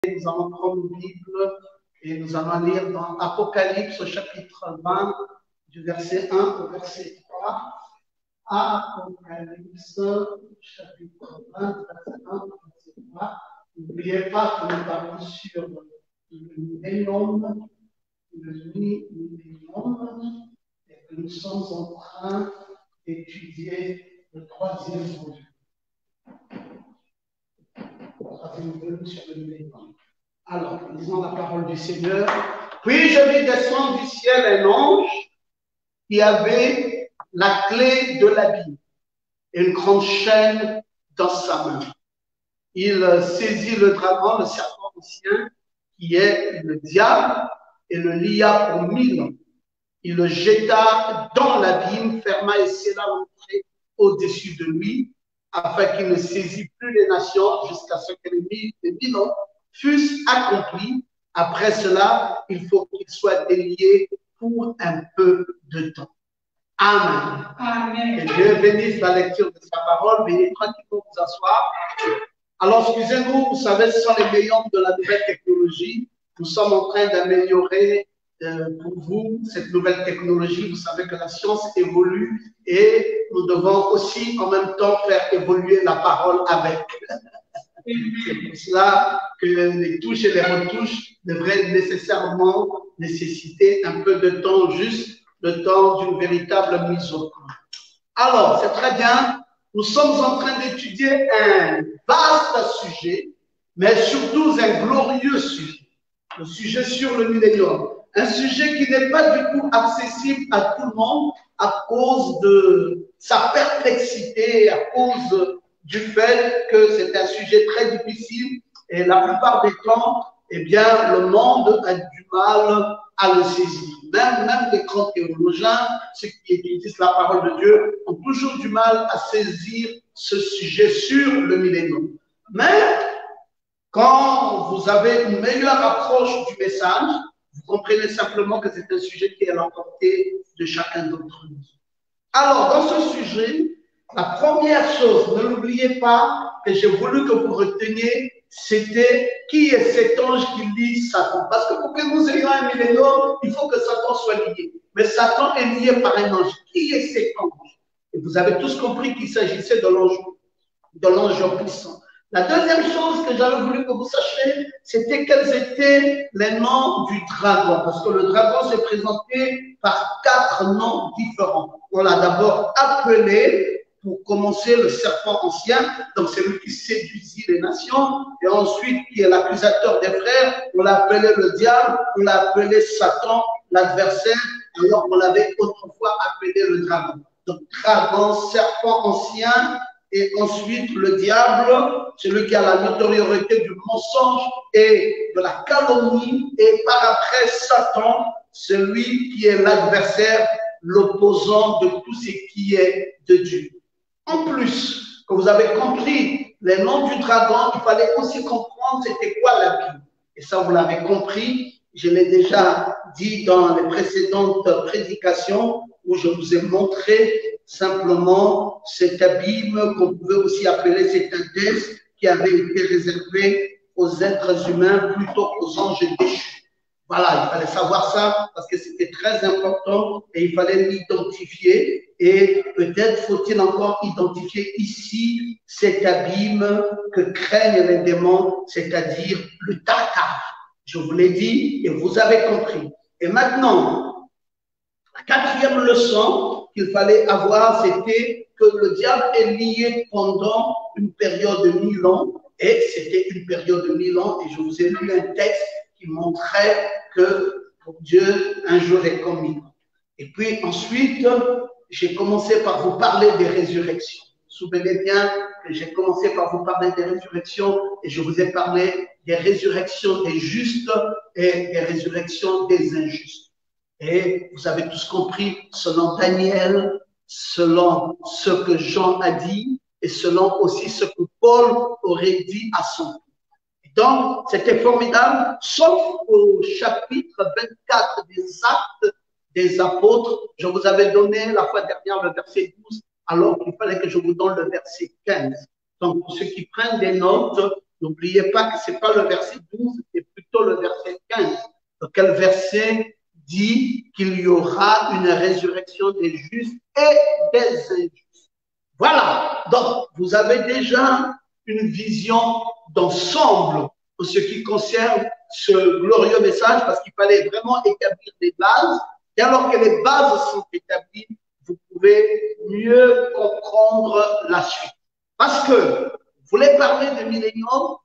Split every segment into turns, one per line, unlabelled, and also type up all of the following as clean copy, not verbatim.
Nous allons prendre une Bible et nous allons lire dans Apocalypse au chapitre 20, du verset 1 au verset 3. Apocalypse, chapitre 20, verset 1 au verset 3. N'oubliez pas que nous parlons sur le millénium, et que nous sommes en train d'étudier le troisième volume. Sur le millénium. Alors, lisons la parole du Seigneur. Puis je vis descendre du ciel un ange qui avait la clé de l'abîme et une grande chaîne dans sa main. Il saisit le dragon, le serpent ancien, qui est le diable, et le lia pour 1000 ans. Il le jeta dans l'abîme, ferma et scella l'entrée au-dessus de lui, afin qu'il ne saisit plus les nations jusqu'à ce que les 1000 ans fussent accomplis. Après cela, il faut qu'il soit délié pour un peu de temps. Amen. Amen. Que Dieu bénisse la lecture de sa parole. Veuillez tranquillement vous asseoir. Alors, excusez-nous, vous savez, ce sont les meilleurs de la nouvelle technologie. Nous sommes en train d'améliorer pour vous cette nouvelle technologie. Vous savez que la science évolue et nous devons aussi en même temps faire évoluer la parole avec. C'est pour cela que les touches et les retouches devraient nécessairement nécessiter un peu de temps, juste le temps d'une véritable mise au point. Alors, c'est très bien. Nous sommes en train d'étudier un vaste sujet, mais surtout un glorieux sujet. Le sujet sur le millénium. Un sujet qui n'est pas du tout accessible à tout le monde à cause de sa perplexité, à cause du fait que c'est un sujet très difficile et la plupart des temps, eh bien, le monde a du mal à le saisir. Même les grands théologiens, ceux qui étudient la parole de Dieu, ont toujours du mal à saisir ce sujet sur le millénium. Mais quand vous avez une meilleure approche du message, vous comprenez simplement que c'est un sujet qui est à la portée de chacun d'entre nous. Alors, dans ce sujet, la première chose, ne l'oubliez pas, que j'ai voulu que vous reteniez, c'était qui est cet ange qui lie Satan. Parce que pour que nous ayons un millénium, il faut que Satan soit lié. Mais Satan est lié par un ange. Qui est cet ange? Et vous avez tous compris qu'il s'agissait de l'ange puissant. La deuxième chose que j'avais voulu que vous sachiez, c'était quels étaient les noms du dragon. Parce que le dragon s'est présenté par 4 noms différents. On l'a d'abord appelé, pour commencer, le serpent ancien, donc c'est lui qui séduisit les nations, et ensuite qui est l'accusateur des frères, on l'a appelé le diable, on l'a appelé Satan, l'adversaire, alors on l'avait autrefois appelé le dragon. Donc dragon, serpent ancien, et ensuite le diable, celui qui a la notoriété du mensonge et de la calomnie, et par après Satan, celui qui est l'adversaire, l'opposant de tout ce qui est de Dieu. En plus, que vous avez compris les noms du dragon, il fallait aussi comprendre c'était quoi la Bible. Et ça, vous l'avez compris, je l'ai déjà dit dans les précédentes prédications où je vous ai montré simplement cet abîme qu'on pouvait aussi appeler cet index qui avait été réservé aux êtres humains plutôt qu'aux anges déchus. Voilà, il fallait savoir ça parce que c'était très important et il fallait l'identifier. Et peut-être faut-il encore identifier ici cet abîme que craignent les démons, c'est-à-dire le Tartare. Je vous l'ai dit et vous avez compris. Et maintenant, la 4e leçon qu'il fallait avoir, c'était que le diable est lié pendant une période de 1000 ans. Et c'était une période de 1000 ans. Et je vous ai lu un texte qui montrait que pour Dieu, un jour est comme 1000 ans. Et puis ensuite, j'ai commencé par vous parler des résurrections. Vous vous souvenez bien que j'ai commencé par vous parler des résurrections et je vous ai parlé des résurrections des justes et des résurrections des injustes. Et vous avez tous compris, selon Daniel, selon ce que Jean a dit et selon aussi ce que Paul aurait dit à son tour. Donc, c'était formidable, sauf au chapitre 24 des Actes des Apôtres. Je vous avais donné la fois dernière le verset 12, alors qu'il fallait que je vous donne le verset 15. Donc, pour ceux qui prennent des notes, N'oubliez pas que ce n'est pas le verset 12, c'est plutôt le verset 15. Lequel verset dit qu'il y aura une résurrection des justes et des injustes. Voilà, donc vous avez déjà une vision d'ensemble en ce qui concerne ce glorieux message, parce qu'il fallait vraiment établir des bases. Et alors que les bases sont établies, vous pouvez mieux comprendre la suite. Parce que vous voulez parler de millénium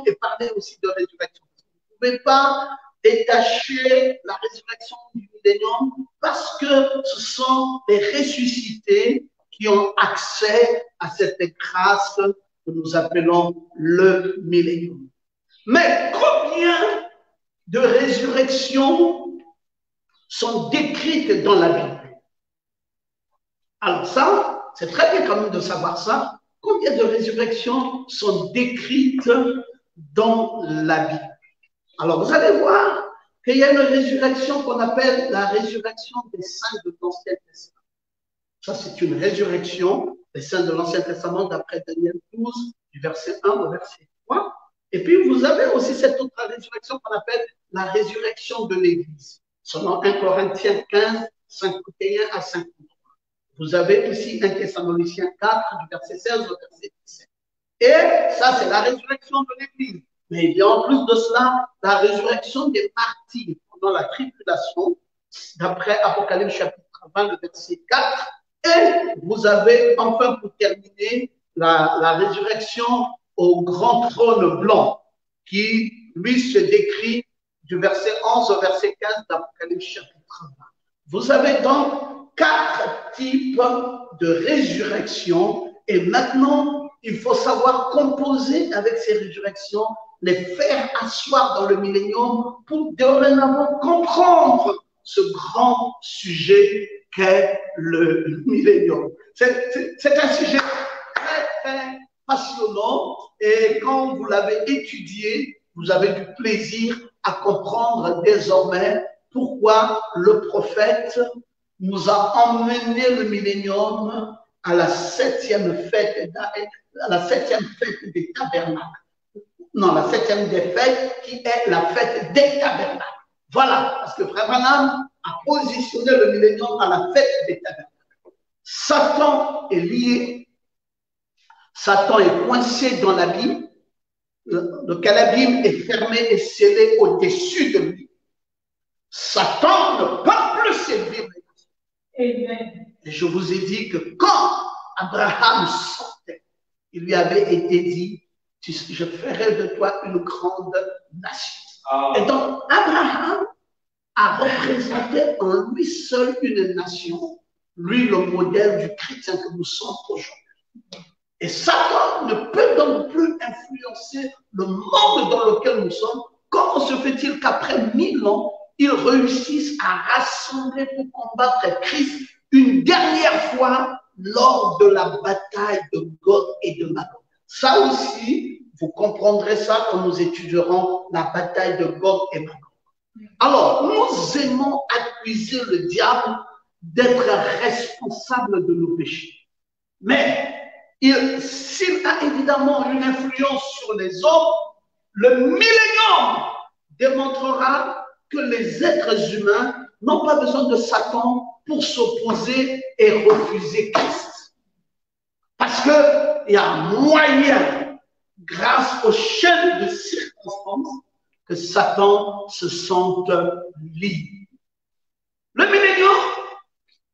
et parler aussi de résurrection. Vous ne pouvez pas détacher la résurrection du millénium parce que ce sont les ressuscités qui ont accès à cette grâce que nous appelons le millénium. Mais combien de résurrections sont décrites dans la Bible? Alors ça, c'est très bien quand même de savoir ça. Combien de résurrections sont décrites dans la Bible? Alors vous allez voir qu'il y a une résurrection qu'on appelle la résurrection des saints de l'Ancien Testament. Ça, c'est une résurrection des saints de l'Ancien Testament d'après Daniel 12, du verset 1 au verset 3. Et puis, vous avez aussi cette autre résurrection qu'on appelle la résurrection de l'Église, selon 1 Corinthiens 15, 51 à 53. Vous avez aussi 1 Thessaloniciens 4, du verset 16 au verset 17. Et ça, c'est la résurrection de l'Église. Mais il y a en plus de cela la résurrection des martyrs pendant la tribulation, d'après Apocalypse chapitre 20, le verset 4. Et vous avez enfin pour terminer la résurrection au grand trône blanc qui, lui, se décrit du verset 11 au verset 15 d'Apocalypse chapitre 20. Vous avez donc 4 types de résurrection et maintenant, il faut savoir composer avec ces résurrections, les faire asseoir dans le millénium pour dorénavant comprendre ce grand sujet qu'est le millénium. C'est un sujet très, très passionnant et quand vous l'avez étudié, vous avez du plaisir à comprendre désormais pourquoi le prophète nous a emmené le millénium à la 7e fête, des tabernacles. Non, la 7e des fêtes qui est la fête des tabernacles. Voilà, parce que Frère Branham a positionné le millénium à la fête des tabernacles. Satan est lié, Satan est coincé dans l'abîme, lequel abîme est fermé et scellé au-dessus de lui. Satan ne peut plus séduire les nations. Et je vous ai dit que quand Abraham sortait, il lui avait été dit, je ferai de toi une grande nation. Et donc, Abraham a représenté en lui seul une nation, lui le modèle du chrétien que nous sommes aujourd'hui. Et Satan ne peut donc plus influencer le monde dans lequel nous sommes. Comment se fait-il qu'après 1000 ans, ils réussissent à rassembler pour combattre Christ une dernière fois lors de la bataille de Gog et de Magog? Ça aussi, vous comprendrez ça quand nous étudierons la bataille de Gog et Magog. Alors, nous aimons accuser le diable d'être responsable de nos péchés. Mais s'il a évidemment une influence sur les hommes, le millénium démontrera que les êtres humains n'ont pas besoin de Satan pour s'opposer et refuser Christ. Parce qu'il y a moyen, grâce aux chaînes de circonstances, que Satan se sente libre. Le millénium,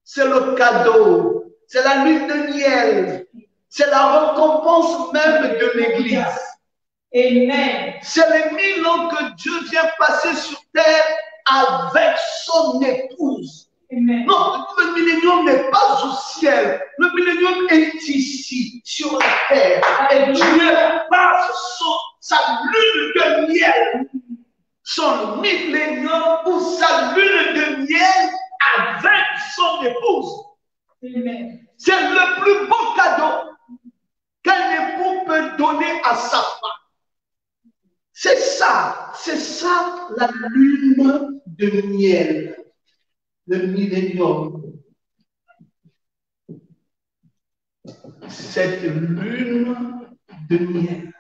c'est le cadeau, c'est la lune de miel, c'est la récompense même de l'Église. Amen. C'est les 1000 ans que Dieu vient passer sur terre avec son épouse. Amen. Non, le millénium n'est pas au ciel. Le millénium est ici, sur la terre. Et Dieu passe sa lune de miel. Son millénium ou sa lune de miel avec son épouse. Amen. C'est le plus beau cadeau qu'un époux peut donner à sa femme. C'est ça la lune de miel, le millénium. Cette lune de miel.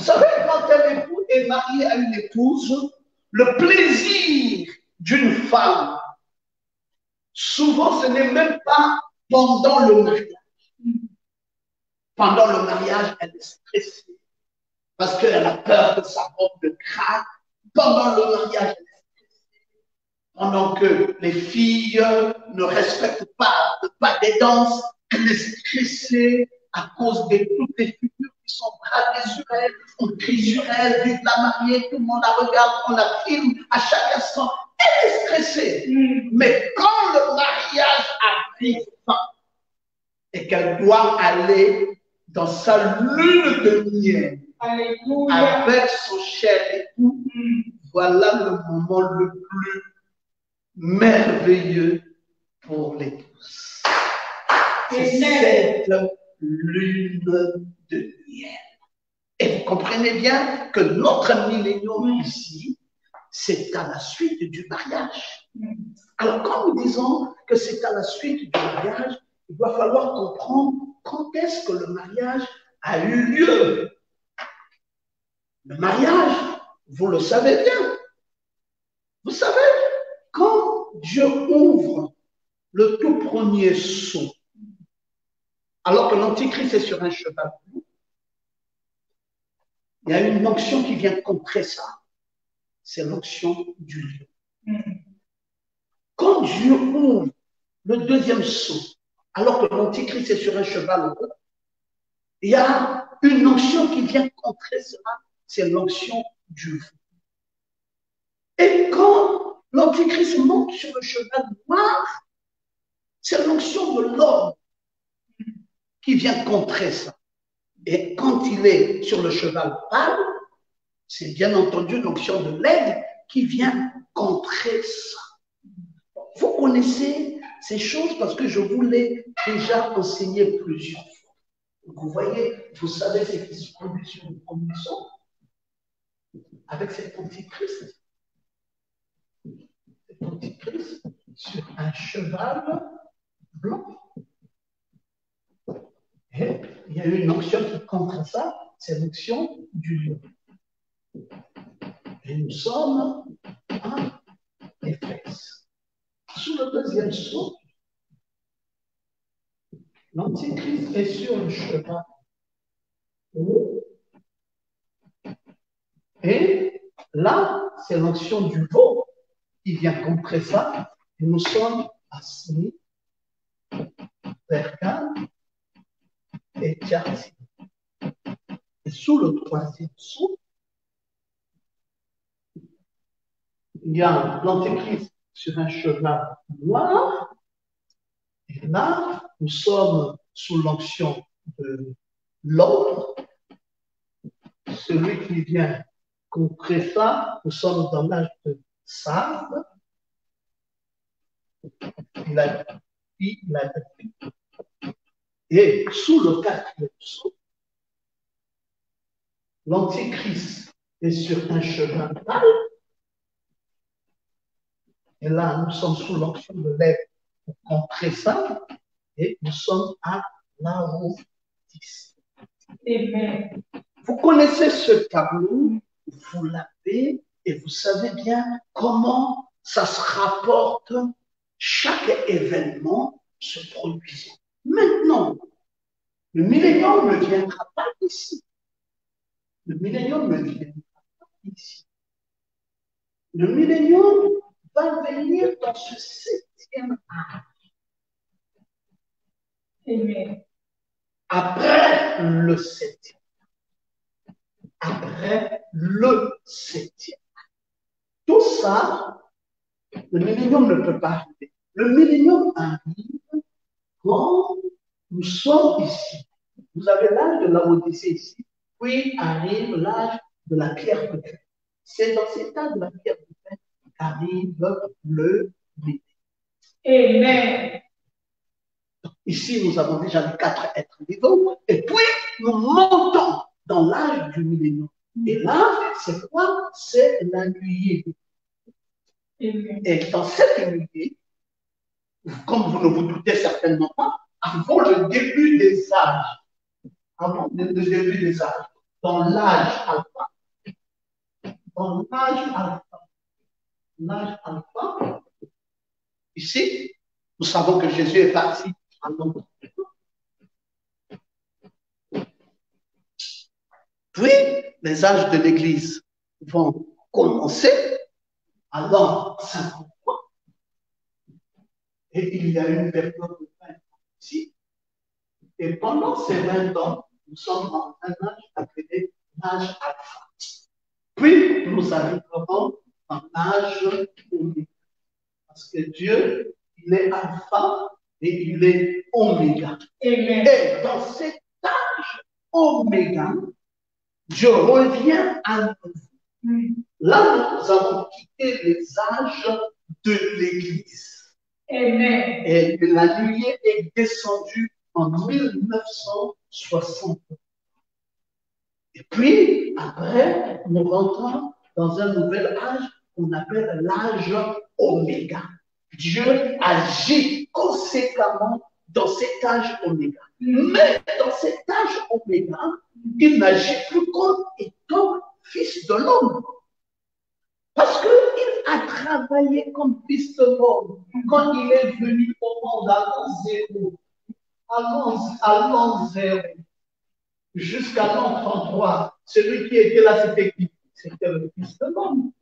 Vous savez, quand un époux est marié à une épouse, le plaisir d'une femme, souvent ce n'est même pas pendant le mariage. Pendant le mariage, elle est stressée parce qu'elle a peur que sa robe ne craque. Pendant le mariage, elle est stressée. Pendant que les filles ne respectent pas des danses, elle est stressée à cause de toutes les figures qui sont bravées sur elle, on crie sur elle, vive la mariée, tout le monde la regarde, on la filme à chaque instant. Elle est stressée. Mais quand le mariage a pris fin et qu'elle doit aller dans sa lune de miel avec son cher époux, voilà le moment le plus merveilleux pour les tous. C'est cette lune de miel. Et vous comprenez bien que notre millénium ici, c'est à la suite du mariage. Alors, quand nous disons que c'est à la suite du mariage, il va falloir comprendre quand est-ce que le mariage a eu lieu. Le mariage, vous le savez bien. Vous savez, quand Dieu ouvre le tout premier sceau, alors que l'Antichrist est sur un cheval blanc, il y a une onction qui vient contrer ça. C'est l'onction du lion. Quand Dieu ouvre le deuxième sceau, alors que l'Antichrist est sur un cheval blanc, il y a une onction qui vient contrer cela, c'est l'onction du vent. Et quand l'Antichrist monte sur le cheval noir, c'est l'onction de l'homme qui vient contrer ça. Et quand il est sur le cheval pâle, c'est bien entendu l'onction de l'aigle qui vient contrer ça. Vous connaissez ces choses parce que je vous l'ai déjà enseigné plusieurs fois. Donc vous voyez, vous savez ce qui se produit sur le premier son avec cet antichrist. Cet antichrist sur un cheval blanc. Et il y a une onction qui contre ça, c'est l'onction du lion. Et nous sommes à Éphèse. Sous le deuxième sceau, l'Antichrist est sur le cheval. Et là, c'est l'onction du veau qui vient contrer ça. Et nous sommes assis, Berkane et Tchati. Et sous le troisième sceau, il y a l'Antéchrist sur un cheval noir. Et là, nous sommes sous l'onction de l'autre, celui qui vient contrer ça. Nous sommes dans l'âge de Sardes. Il a dit. Et sous le quatrième sceau, l'Antichrist est sur un cheval pâle. Et là, nous sommes sous l'onction de l'aigle pour contrer ça. Et nous sommes à Laodicée. Amen. Vous connaissez ce tableau, vous l'avez et vous savez bien comment ça se rapporte, chaque événement se produisant. Maintenant, le millénium ne viendra pas ici. Le millénium ne viendra pas ici. Le millénium va venir dans ce septième âge. Amen. Après le septième. Après le septième. Tout ça, le millénium ne peut pas arriver. Le millénium arrive quand nous sommes ici. Vous avez l'âge de la Odyssée ici, puis arrive l'âge de la pierre de fer. C'est dans cet âge de la pierre de fer qu'arrive le millénium. Amen. Ici, nous avons déjà les 4 êtres vivants, et puis nous montons dans l'âge du millénium. Et là, c'est quoi? C'est la nuée. Et dans cette nuée, comme vous ne vous doutez certainement pas, avant le début des âges, dans l'âge alpha. Dans l'âge alpha. L'âge alpha. Ici, nous savons que Jésus est parti à Londres. Puis, les âges de l'Église vont commencer à l'an 53. Et il y a une période de 20 ans ici. Et pendant ces 20 ans, nous sommes dans un âge appelé l'âge alpha. Puis, nous arriverons dans l'âge oméga. Parce que Dieu, il est alpha et il est oméga. Et dans cet âge oméga, Dieu revient à nous. Là, nous avons quitté les âges de l'Église.
Amen.
Et la lumière est descendue en 1960. Et puis, après, nous rentrons dans un nouvel âge qu'on appelle l'âge oméga. Dieu agit conséquemment dans cet âge oméga. Mais dans cet âge oméga, il n'agit plus comme étant fils de l'homme. Parce qu'il a travaillé comme fils de l'homme quand il est venu au monde à l'an zéro. À l'an zéro. Jusqu'à l'an 33, celui qui était là, c'était qui? C'était le fils de l'homme.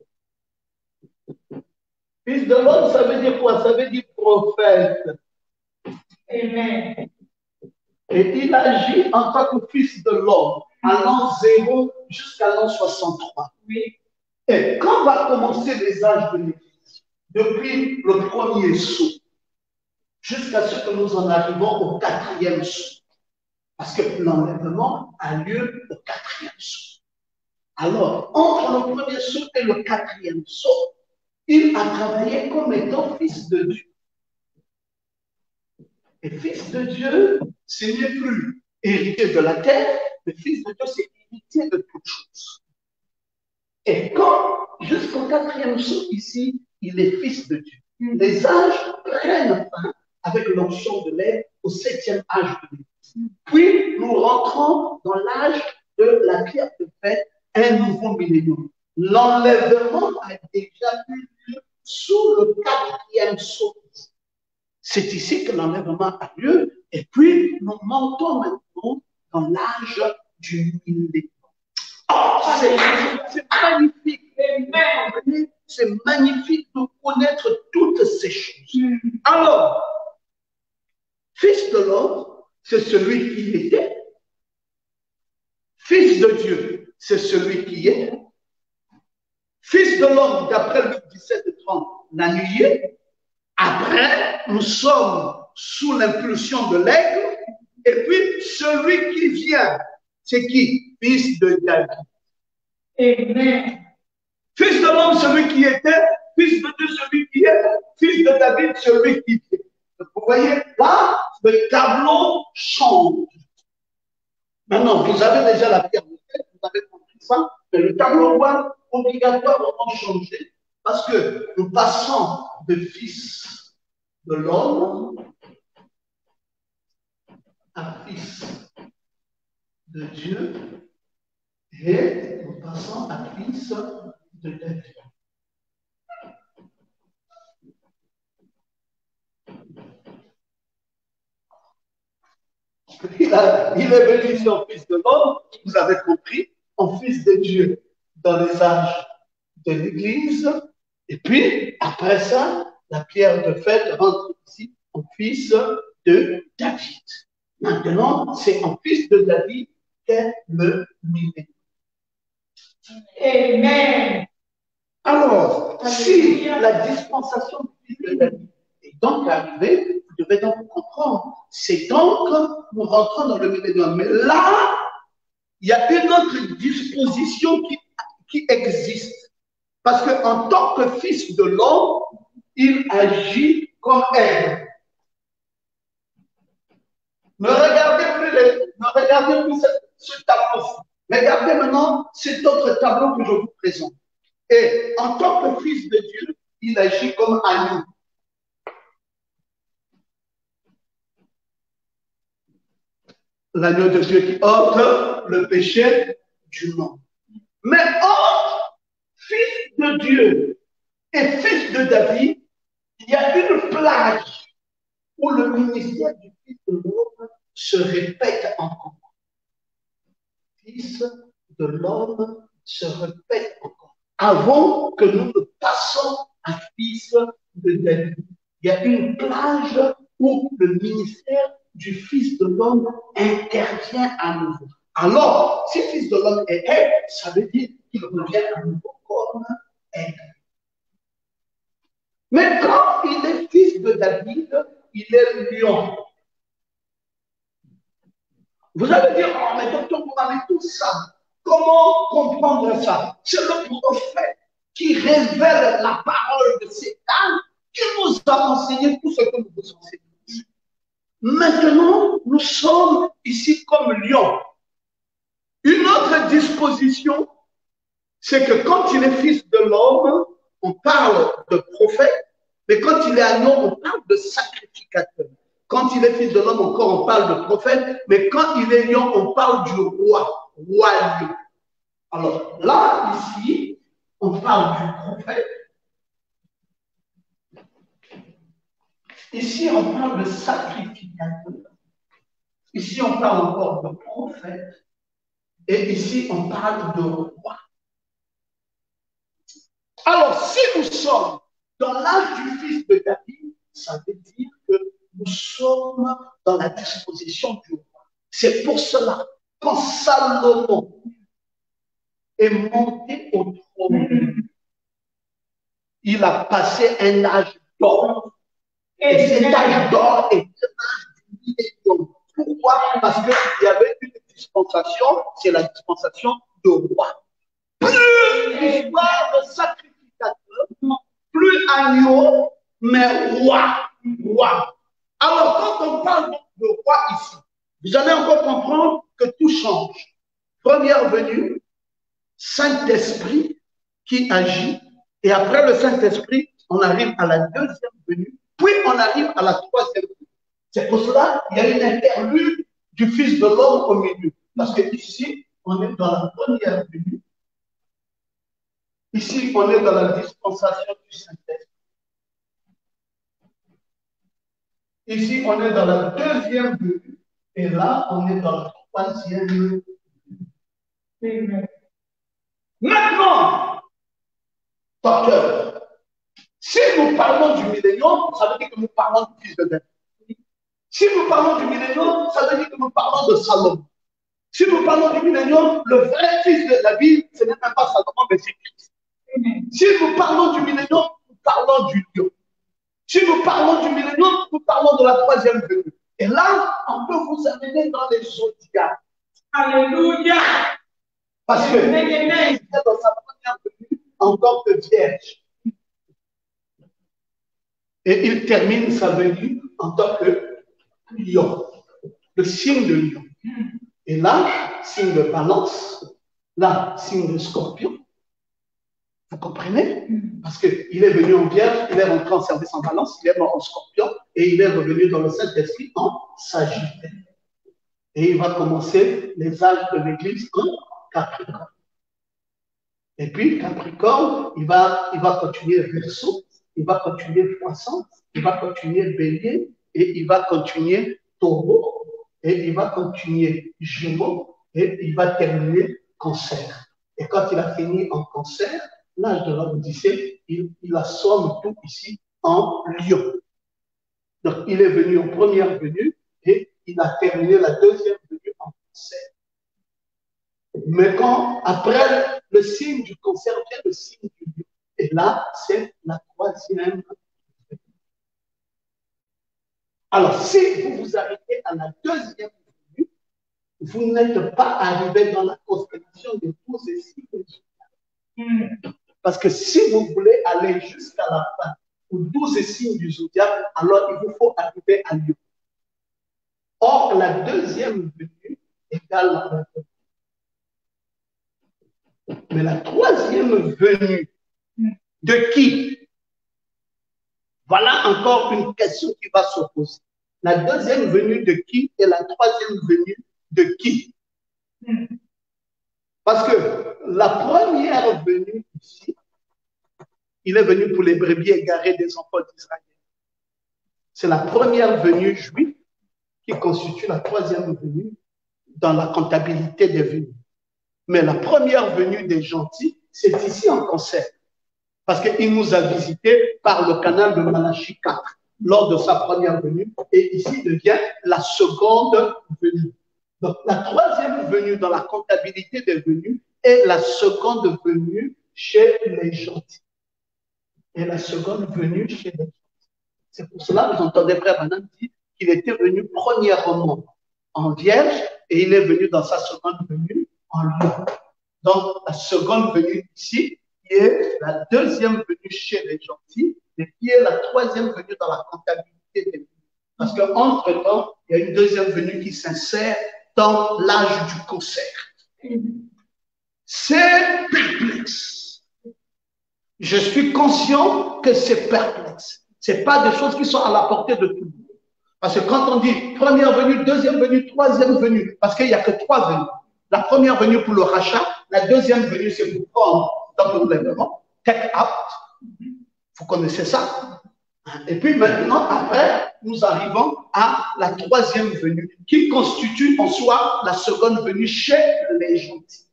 Fils de l'homme, ça veut dire quoi? Ça veut dire prophète.
Amen.
Et il agit en tant que fils de l'homme, à l'an 0 jusqu'à l'an 63.
Oui.
Et quand va commencer les âges de l'Église? Depuis le premier saut, jusqu'à ce que nous en arrivons au quatrième saut. Parce que l'enlèvement a lieu au quatrième saut. Alors, entre le premier saut et le quatrième saut, il a travaillé comme étant fils de Dieu. Et fils de Dieu, ce n'est plus héritier de la terre, mais fils de Dieu, c'est héritier de toutes choses. Et quand, jusqu'au quatrième saut ici, il est fils de Dieu, les âges prennent fin avec l'onction de l'air au 7e âge de l'Église. Puis, nous rentrons dans l'âge de la pierre de fête, un nouveau millénium. L'enlèvement a déjà eu lieu sous le quatrième saut. C'est ici que l'enlèvement a lieu. Et puis, nous montons maintenant dans l'âge du millénium. Oh, c'est magnifique. C'est magnifique de connaître toutes ces choses. Alors, fils de l'homme, c'est celui qui était. Fils de Dieu, c'est celui qui est. Fils de l'homme, d'après Luc 17:30, la nuit. Après, nous sommes sous l'impulsion de l'aigle. Et puis, celui qui vient, c'est qui? Fils de David.
Amen.
Fils de l'homme, celui qui était. Fils de Dieu, celui qui est. Fils de David, celui qui vient. Vous voyez, là, le tableau change. Maintenant, vous avez déjà la pierre de fête, vous avez compris ça, mais le tableau doit obligatoirement changer parce que nous passons de fils de l'homme à fils de Dieu et nous passons à fils de David. Il est venu ici en fils de l'homme, vous avez compris, en fils de Dieu dans les âges de l'Église. Et puis, après ça, la pierre de fête rentre ici en fils de David. Maintenant, c'est en fils de David qu'est le millénium.
Amen.
Alors, si la dispensation du fils de David est donc arrivée, vous devez donc comprendre. C'est donc, nous rentrons dans le millénium. Mais là, il y a une autre disposition qui existe. Parce qu'en tant que fils de l'homme, il agit comme aigle. Ne regardez plus ce tableau. Regardez maintenant cet autre tableau que je vous présente. Et en tant que fils de Dieu, il agit comme agneau. L'agneau de Dieu qui ôte le péché du monde. Mais entre fils de Dieu et fils de David, il y a une plage où le ministère du Fils de l'homme se répète encore. Fils de l'homme se répète encore. Avant que nous ne passions à fils de David, il y a une plage où le ministère du Fils de l'homme intervient à nouveau. Alors, si Fils de l'homme est, ça veut dire qu'il revient à nouveau comme être. Mais quand il est fils de David, il est lion. Vous allez dire, oh, mais docteur, vous avez tout ça. Comment comprendre ça? C'est le prophète qui révèle la parole de cet âme qui nous a enseigné tout ce que nous vous enseignons. Maintenant, nous sommes ici comme lions. Une autre disposition, c'est que quand il est fils de l'homme, on parle de prophète, mais quand il est agneau, on parle de sacrificateur. Quand il est fils de l'homme, encore on parle de prophète, mais quand il est lion, on parle du roi lion. Alors là, ici, on parle du prophète. Ici, on parle de sacrificateur. Ici, on parle encore de prophète. Et ici, on parle de roi. Alors, si nous sommes dans l'âge du fils de David, ça veut dire que nous sommes dans la disposition du roi. C'est pour cela, quand Salomon est monté au trône, il a passé un âge d'or. Et cet âge d'or est un âge du millénium. Pourquoi? Parce qu'il y avait une dispensation, c'est la dispensation de roi. Plus l'histoire de sacrificateur, plus agneau, mais roi. Alors, quand on parle de roi ici, vous allez encore comprendre que tout change. Première venue, Saint-Esprit qui agit, et après le Saint-Esprit, on arrive à la deuxième venue, puis on arrive à la troisième venue. C'est pour cela qu'il y a une interlude du Fils de l'homme au milieu. Parce que ici, on est dans la première venue. Ici, on est dans la dispensation du Saint-Esprit. Ici, on est dans la deuxième venue. Et là, on est dans la troisième venue. Maintenant, docteur, si nous parlons du millénium, ça veut dire que nous parlons du Fils de David. Si nous parlons du millénium, ça veut dire que nous parlons de Salomon. Si nous parlons du millénium, le vrai fils de David, ce n'est même pas Salomon, mais c'est Christ. Si nous parlons du millénium, nous parlons du lion. Si nous parlons du millénium, nous parlons de la troisième venue. Et là, on peut vous amener dans les zodiacs.
Alléluia.
Parce que il est dans sa première venue en tant que vierge. Et il termine sa venue en tant que lion, le signe de lion. Et là, signe de balance, là, signe de scorpion. Vous comprenez? Parce qu'il est venu en vierge, il est rentré en service en balance, il est mort en scorpion, et il est revenu dans le Saint-Esprit en sagittaire. Et il va commencer les âges de l'Église en Capricorne. Et puis, Capricorne, il va continuer Verseau, il va continuer Poisson, il va continuer Bélier, et il va continuer Taureau, et il va continuer Gémeaux, et il va terminer Cancer. Et quand il a fini en Cancer, l'âge de l'Odyssée, il assomme tout ici en Lion. Donc, il est venu en première venue, et il a terminé la deuxième venue en Cancer. Mais quand, après le signe du Cancer, vient le signe du Lion. Et là, c'est la troisième. Alors, si vous vous arrêtez à la deuxième venue, vous n'êtes pas arrivé dans la constellation des 12 et 6 zodiaques. Parce que si vous voulez aller jusqu'à la fin, aux 12 et signes du zodiaque, alors il vous faut arriver à Lion. Or, la deuxième venue égale la venue. Mais la troisième venue, de qui? Voilà encore une question qui va se poser. La deuxième venue de qui et la troisième venue de qui? Parce que la première venue ici, il est venu pour les brebis égarées des enfants d'Israël. C'est la première venue juive qui constitue la troisième venue dans la comptabilité des venues. Mais la première venue des gentils, c'est ici en concert. Parce qu'il nous a visités par le canal de Malachie 4 lors de sa première venue. Et ici devient la seconde venue. Donc la troisième venue dans la comptabilité des venues est la seconde venue chez les gentils. Et la seconde venue chez les gentils. C'est pour cela que vous entendez Frère Branham dire qu'il était venu premièrement en vierge et il est venu dans sa seconde venue en lion. Donc, la seconde venue ici, qui est la deuxième venue chez les gentils et qui est la troisième venue dans la comptabilité des venues. Parce qu'entre-temps, il y a une deuxième venue qui s'insère dans l'âge du concert. C'est perplexe. Je suis conscient que c'est perplexe. Ce n'est pas des choses qui sont à la portée de tout le monde. Parce que quand on dit première venue, deuxième venue, troisième venue, parce qu'il n'y a que trois venues. La première venue pour le rachat, la deuxième venue c'est pour prendre dans le gouvernement, take out. Vous connaissez ça. Et puis maintenant, après, nous arrivons à la troisième venue, qui constitue en soi la seconde venue chez les gentils.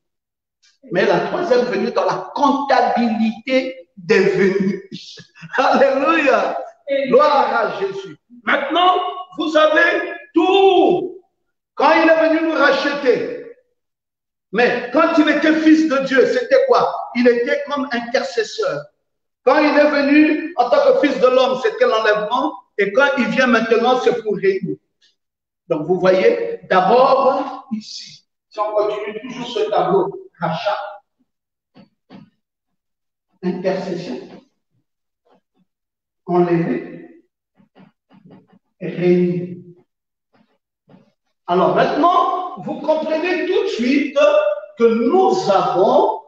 Mais la troisième venue dans la comptabilité des venues. Alléluia. Gloire à Jésus. Maintenant, vous avez tout. Quand il est venu nous racheter, mais quand il était fils de Dieu, c'était quoi? Il était comme intercesseur. Quand il est venu en tant que fils de l'homme, c'était l'enlèvement. Et quand il vient maintenant, c'est pour régner. Donc vous voyez, d'abord ici, si on continue toujours ce tableau, rachat, intercession, enlevé, et régner. Alors maintenant, vous comprenez tout de suite que nous avons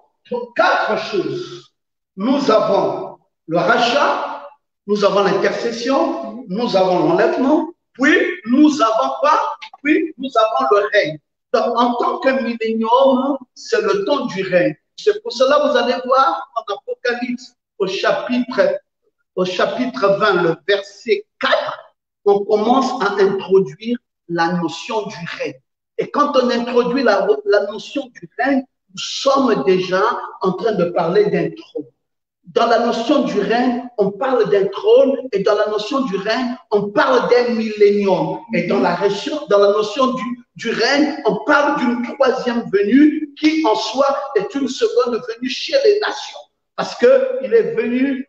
quatre choses. Nous avons le rachat, nous avons l'intercession, nous avons l'enlèvement, puis nous avons quoi? Puis nous avons le règne. Donc en tant que millénium, c'est le temps du règne. C'est pour cela que vous allez voir en Apocalypse au chapitre 20, le verset 4, on commence à introduire la notion du règne. Et quand on introduit la notion du règne, nous sommes déjà en train de parler d'un trône. Dans la notion du règne, on parle d'un trône, et dans la notion du règne, on parle d'un millénium. Et dans la notion du règne, on parle d'une troisième venue qui en soi est une seconde venue chez les nations. Parce qu'il est venu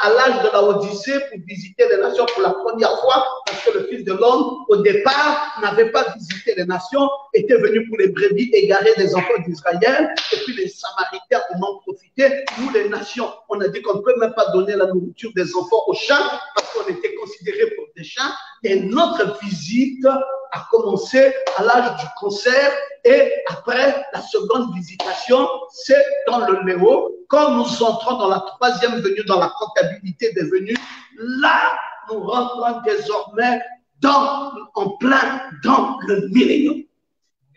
à l'âge de la Odyssée pour visiter les nations pour la première fois, parce que le Fils de l'homme, au départ, n'avait pas visité les nations, était venu pour les brebis égarées des enfants d'Israël, et puis les Samaritains en ont profité. Nous, les nations, on a dit qu'on ne peut même pas donner la nourriture des enfants aux chats, parce qu'on était considérés pour des chats, et notre visite a commencé à l'âge du concert, et après la seconde visitation, c'est dans le Léo. Quand nous entrons dans la troisième venue, dans la comptabilité des venues, là, nous rentrons désormais en plein dans le millénium.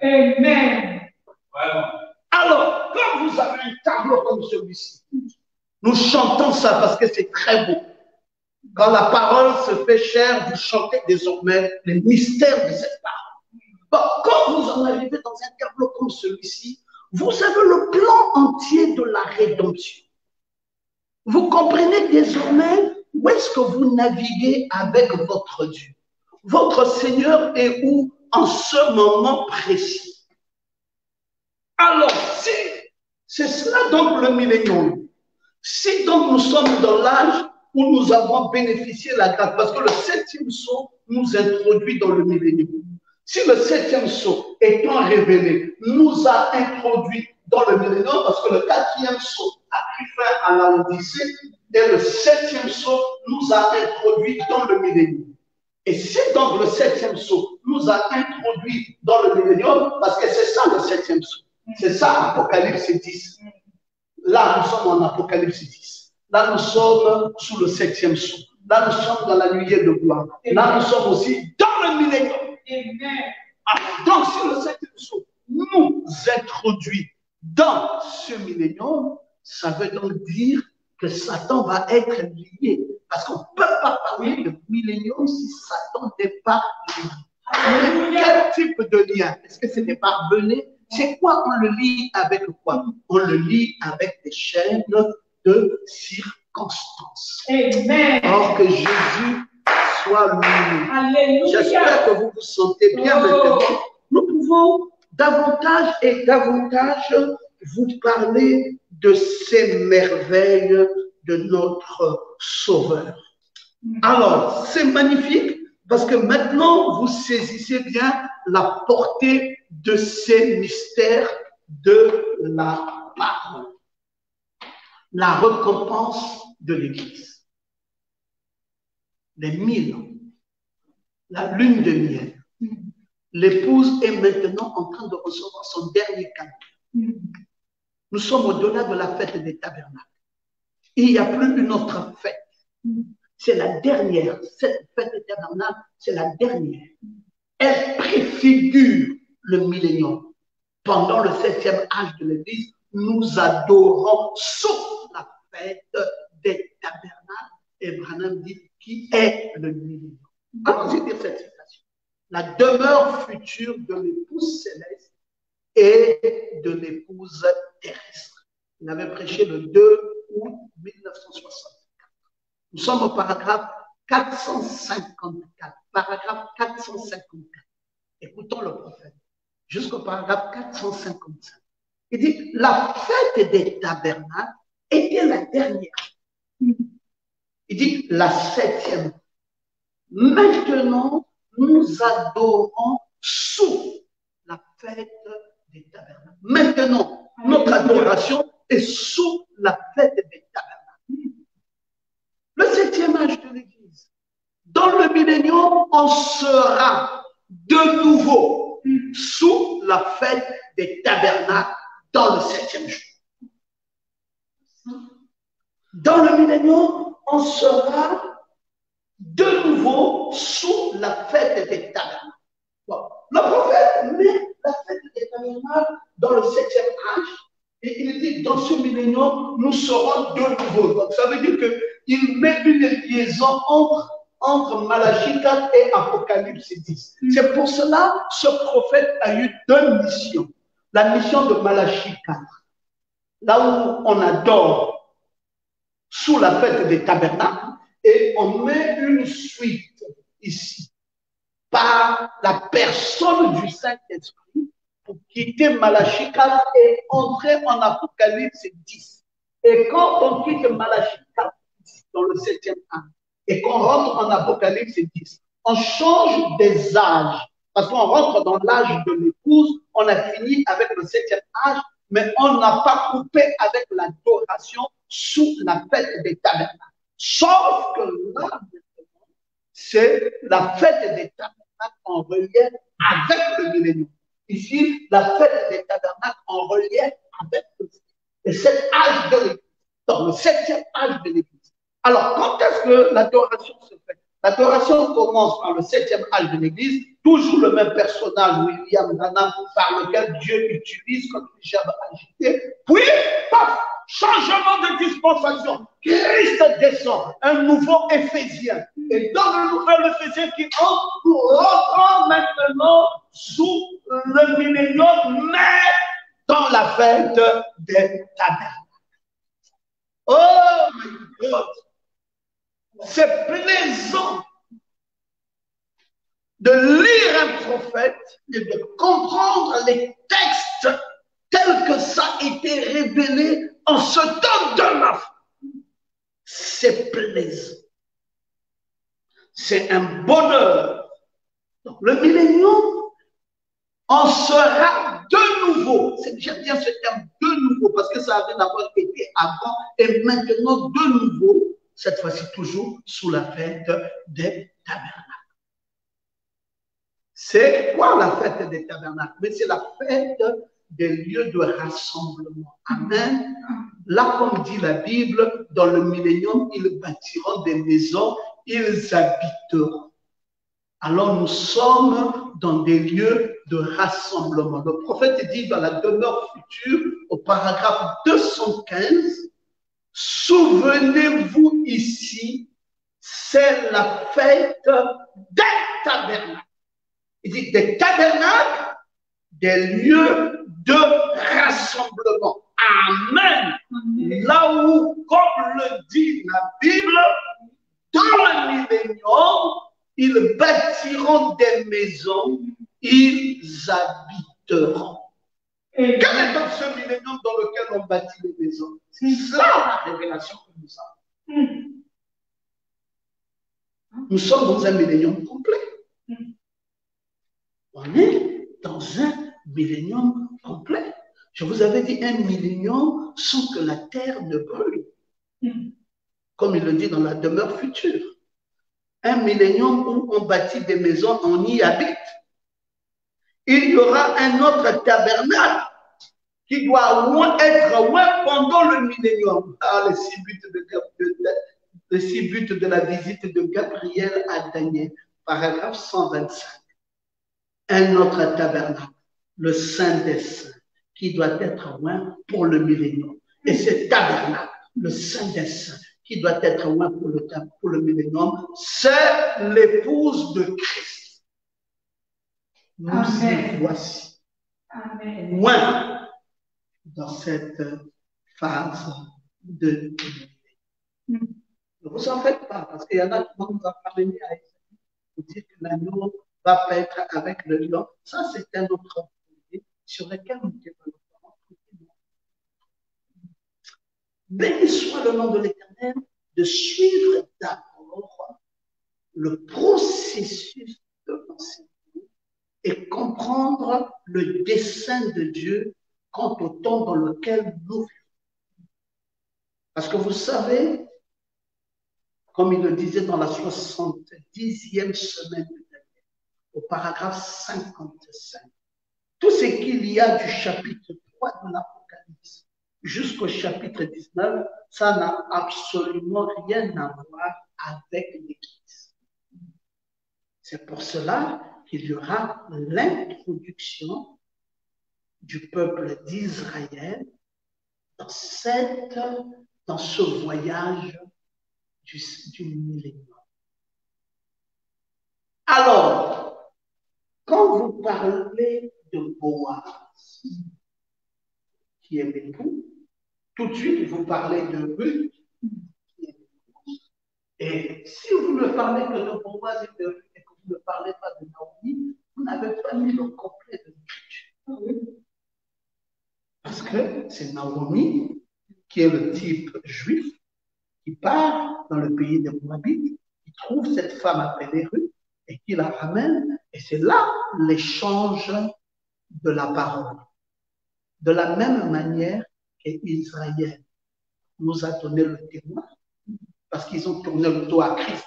Amen.
Alors, quand vous avez un tableau comme celui-ci, nous chantons ça parce que c'est très beau. Quand la parole se fait chère, vous chantez désormais les mystères de cette parole. Bon, quand vous en arrivez dans un tableau comme celui-ci, vous avez le plan entier de la rédemption. Vous comprenez désormais où est-ce que vous naviguez avec votre Dieu. Votre Seigneur est où en ce moment précis. Alors, si c'est cela donc le millénium, si donc nous sommes dans l'âge où nous avons bénéficié de la grâce, parce que le septième sceau nous introduit dans le millénium. Si le septième sceau étant révélé nous a introduit dans le millénium, parce que le quatrième sceau a pris fin à la Odyssée, et le septième sceau nous a introduit dans le millénium. Et si donc le septième sceau nous a introduit dans le millénium, parce que c'est ça le septième sceau, c'est ça Apocalypse 10. Là, nous sommes en Apocalypse 10. Là, nous sommes sous le septième sceau. Là, nous sommes dans la nuée de gloire. Là, nous sommes aussi dans le millénium.
Amen.
Alors, donc, si le septième sceau nous introduit dans ce millénium, ça veut donc dire que Satan va être lié. Parce qu'on ne peut pas parler de millénium si Satan n'est pas lié. Quel type de lien? Est-ce que c'est des barbelés? C'est quoi? On le lie avec quoi? On le lie avec des chaînes de circonstances.
Amen.
Or que Jésus soit loué.
Alléluia.
J'espère que vous vous sentez bien maintenant. Nous pouvons davantage et davantage vous parler de ces merveilles de notre Sauveur. Alors, c'est magnifique parce que maintenant, vous saisissez bien la portée de ces mystères de la parole. La récompense de l'Église. Les 1000 ans. La lune de miel. L'épouse est maintenant en train de recevoir son dernier cadeau. Nous sommes au-delà de la fête des tabernacles. Il n'y a plus une autre fête. C'est la dernière. Cette fête des tabernacles, c'est la dernière. Elle préfigure le millénium. Pendant le 7e âge de l'Église, nous adorons sous la fête des tabernacles. Et Branham dit qui est le millénium. Allons-y dire cette citation. La demeure future de l'épouse céleste et de l'épouse terrestre. Il avait prêché le 2 août 1964. Nous sommes au paragraphe 454. Paragraphe 454. Écoutons le prophète. Jusqu'au paragraphe 455. Il dit, la fête des tabernacles était la dernière. Il dit, la 7e. Maintenant, nous adorons sous la fête des tabernacles. Maintenant, notre adoration est sous la fête des tabernacles. Le 7e âge de l'Église. Dans le millénium, on sera de nouveau sous la fête des tabernacles dans le 7e jour. Dans le millénium, on sera de nouveau sous la fête des tabernacles. Bon. Le prophète met la fête des tabernacles dans le 7e âge et il dit dans ce millénium, nous serons de nouveau. Donc ça veut dire qu'il met une liaison entre Malachie 4 et Apocalypse 10. C'est pour cela ce prophète a eu deux missions. La mission de Malachie 4, là où on adore sous la fête des tabernacles, et on met une suite ici par la personne du Saint-Esprit pour quitter Malachie 4 et entrer en Apocalypse 10. Et quand on quitte Malachie 4 dans le 7e âge et qu'on rentre en Apocalypse 10, on change des âges parce qu'on rentre dans l'âge de l'épouse, on a fini avec le 7e âge, mais on n'a pas coupé avec l'adoration sous la fête des tabernacles. Sauf que là, c'est la fête des tabernacles en relief avec le millénium. Ici, la fête des tabernacles en relief avec le 7e âge de l'Église. Dans le 7e âge de l'Église. Alors, quand est-ce que l'adoration se fait? L'adoration commence par le 7e âge de l'Église, toujours le même personnage, William Branham, par lequel Dieu utilise comme une gerbe agitée. Puis, paf, changement de dispensation. Christ descend, un nouveau Éphésien. Et dans le nouvel Éphésien qui entre, nous rentrons maintenant sous le millénium, mais dans la fête des tabernacles. Oh my God! C'est plaisant de lire un prophète et de comprendre les textes tels que ça a été révélé en ce temps de la fin. C'est plaisant. C'est un bonheur. Donc, le millénium, on sera de nouveau. J'aime bien ce terme de nouveau parce que ça avait d'abord été avant et maintenant de nouveau. Cette fois-ci toujours sous la fête des tabernacles. C'est quoi la fête des tabernacles? Mais c'est la fête des lieux de rassemblement. Amen. Là, comme dit la Bible, dans le millénium, ils bâtiront des maisons, ils habiteront. alors nous sommes dans des lieux de rassemblement. Le prophète dit dans la demeure future, au paragraphe 215, souvenez-vous ici, c'est la fête des tabernacles. Il dit des tabernacles, des lieux de rassemblement. Amen. Là où, comme le dit la Bible, dans le millénium, ils bâtiront des maisons, ils habiteront. Quel est donc ce millénium dans lequel on bâtit des maisons? C'est ça la révélation que nous avons. Nous sommes dans un millénium complet. On est dans un millénium complet. Je vous avais dit un millénium sans que la terre ne brûle. Comme il le dit dans la demeure future. Un millénium où on bâtit des maisons, on y habite. Il y aura un autre tabernacle qui doit être loin pendant le millénium. Ah, les 6 buts de la visite de Gabriel à Daniel, paragraphe 125. Un autre tabernacle, le Saint des Saints, qui doit être loin pour le millénium. Et ce tabernacle, le Saint des Saints, qui doit être loin pour le millénium, c'est l'épouse de Christ. Nous y voici. Amen. Loin dans cette phase de millénium. Ne vous en faites pas, parce qu'il y en a qui vont nous en parler à Isaïe pour dire que l'agneau va paître avec le lion. Ça, c'est un autre sujet sur lequel nous développons. Béni soit le nom de l'Éternel de suivre d'abord le processus de l'enseignement et comprendre le dessein de Dieu quant au temps dans lequel nous vivons. Parce que vous savez, comme il le disait dans la 70e semaine de Daniel, au paragraphe 55, tout ce qu'il y a du chapitre 3 de l'Apocalypse jusqu'au chapitre 19, ça n'a absolument rien à voir avec l'Église. C'est pour cela qu'il y aura l'introduction du peuple d'Israël dans ce voyage du millénium. Alors, quand vous parlez de Boaz, qui est l'époux, tout de suite vous parlez de Ruth, qui est l'épouse. Et si vous ne parlez que de Boaz et de Ruth et que vous ne parlez pas de Naomi, vous n'avez pas mis le complet de l'écriture. Parce que c'est Naomi qui est le type juif qui part dans le pays des Moabites, qui trouve cette femme appelée Ruth et qui la ramène. Et c'est là l'échange de la parole. De la même manière qu'Israël nous a donné le témoin, parce qu'ils ont tourné le dos à Christ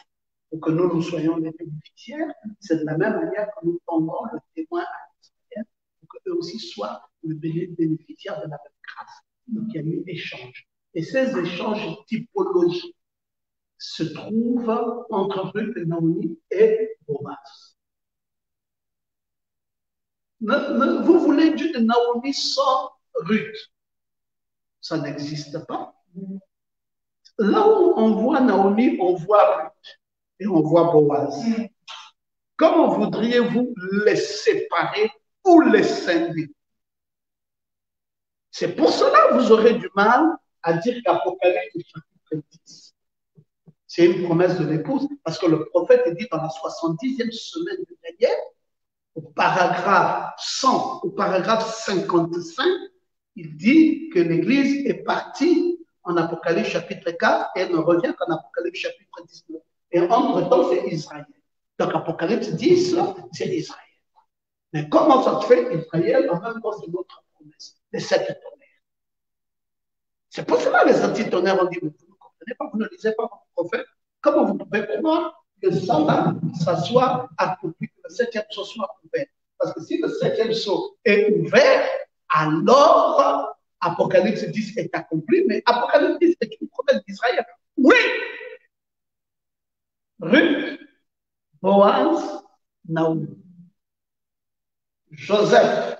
pour que nous soyons les bénéficiaires, c'est de la même manière que nous tendons le témoin à Israël pour qu'eux aussi soient les bénéficiaires de la même grâce. Donc il y a eu échange. Et ces échanges typologiques se trouvent entre Ruth et Naomi et Boaz. Vous voulez dire de Naomi sans Ruth? Ça n'existe pas. Là où on voit Naomi, on voit Ruth et on voit Boaz. Comment voudriez-vous les séparer ou les scinder? C'est pour cela que vous aurez du mal à dire qu'Apocalypse chapitre 10, c'est une promesse de l'épouse, parce que le prophète dit dans la 70e semaine de Daniel, au paragraphe 100, au paragraphe 55, il dit que l'Église est partie en Apocalypse chapitre 4 et elle ne revient qu'en Apocalypse chapitre 19. Et entre-temps, c'est Israël. Donc Apocalypse 10, c'est Israël. Mais comment ça se fait Israël, en même temps, c'est notre promesse, les 7 tonnerres. C'est pour cela les anti-tonnerres ont dit, vous ne comprenez pas, vous ne lisez pas votre prophète. Comment vous pouvez croire que ça, ça soit accompli, que le 7e sceau soit ouvert? Parce que si le 7e sceau est ouvert, alors Apocalypse 10 est accompli, mais Apocalypse 10 est une promesse d'Israël. Oui! Ruth, Boaz Naomi. Joseph,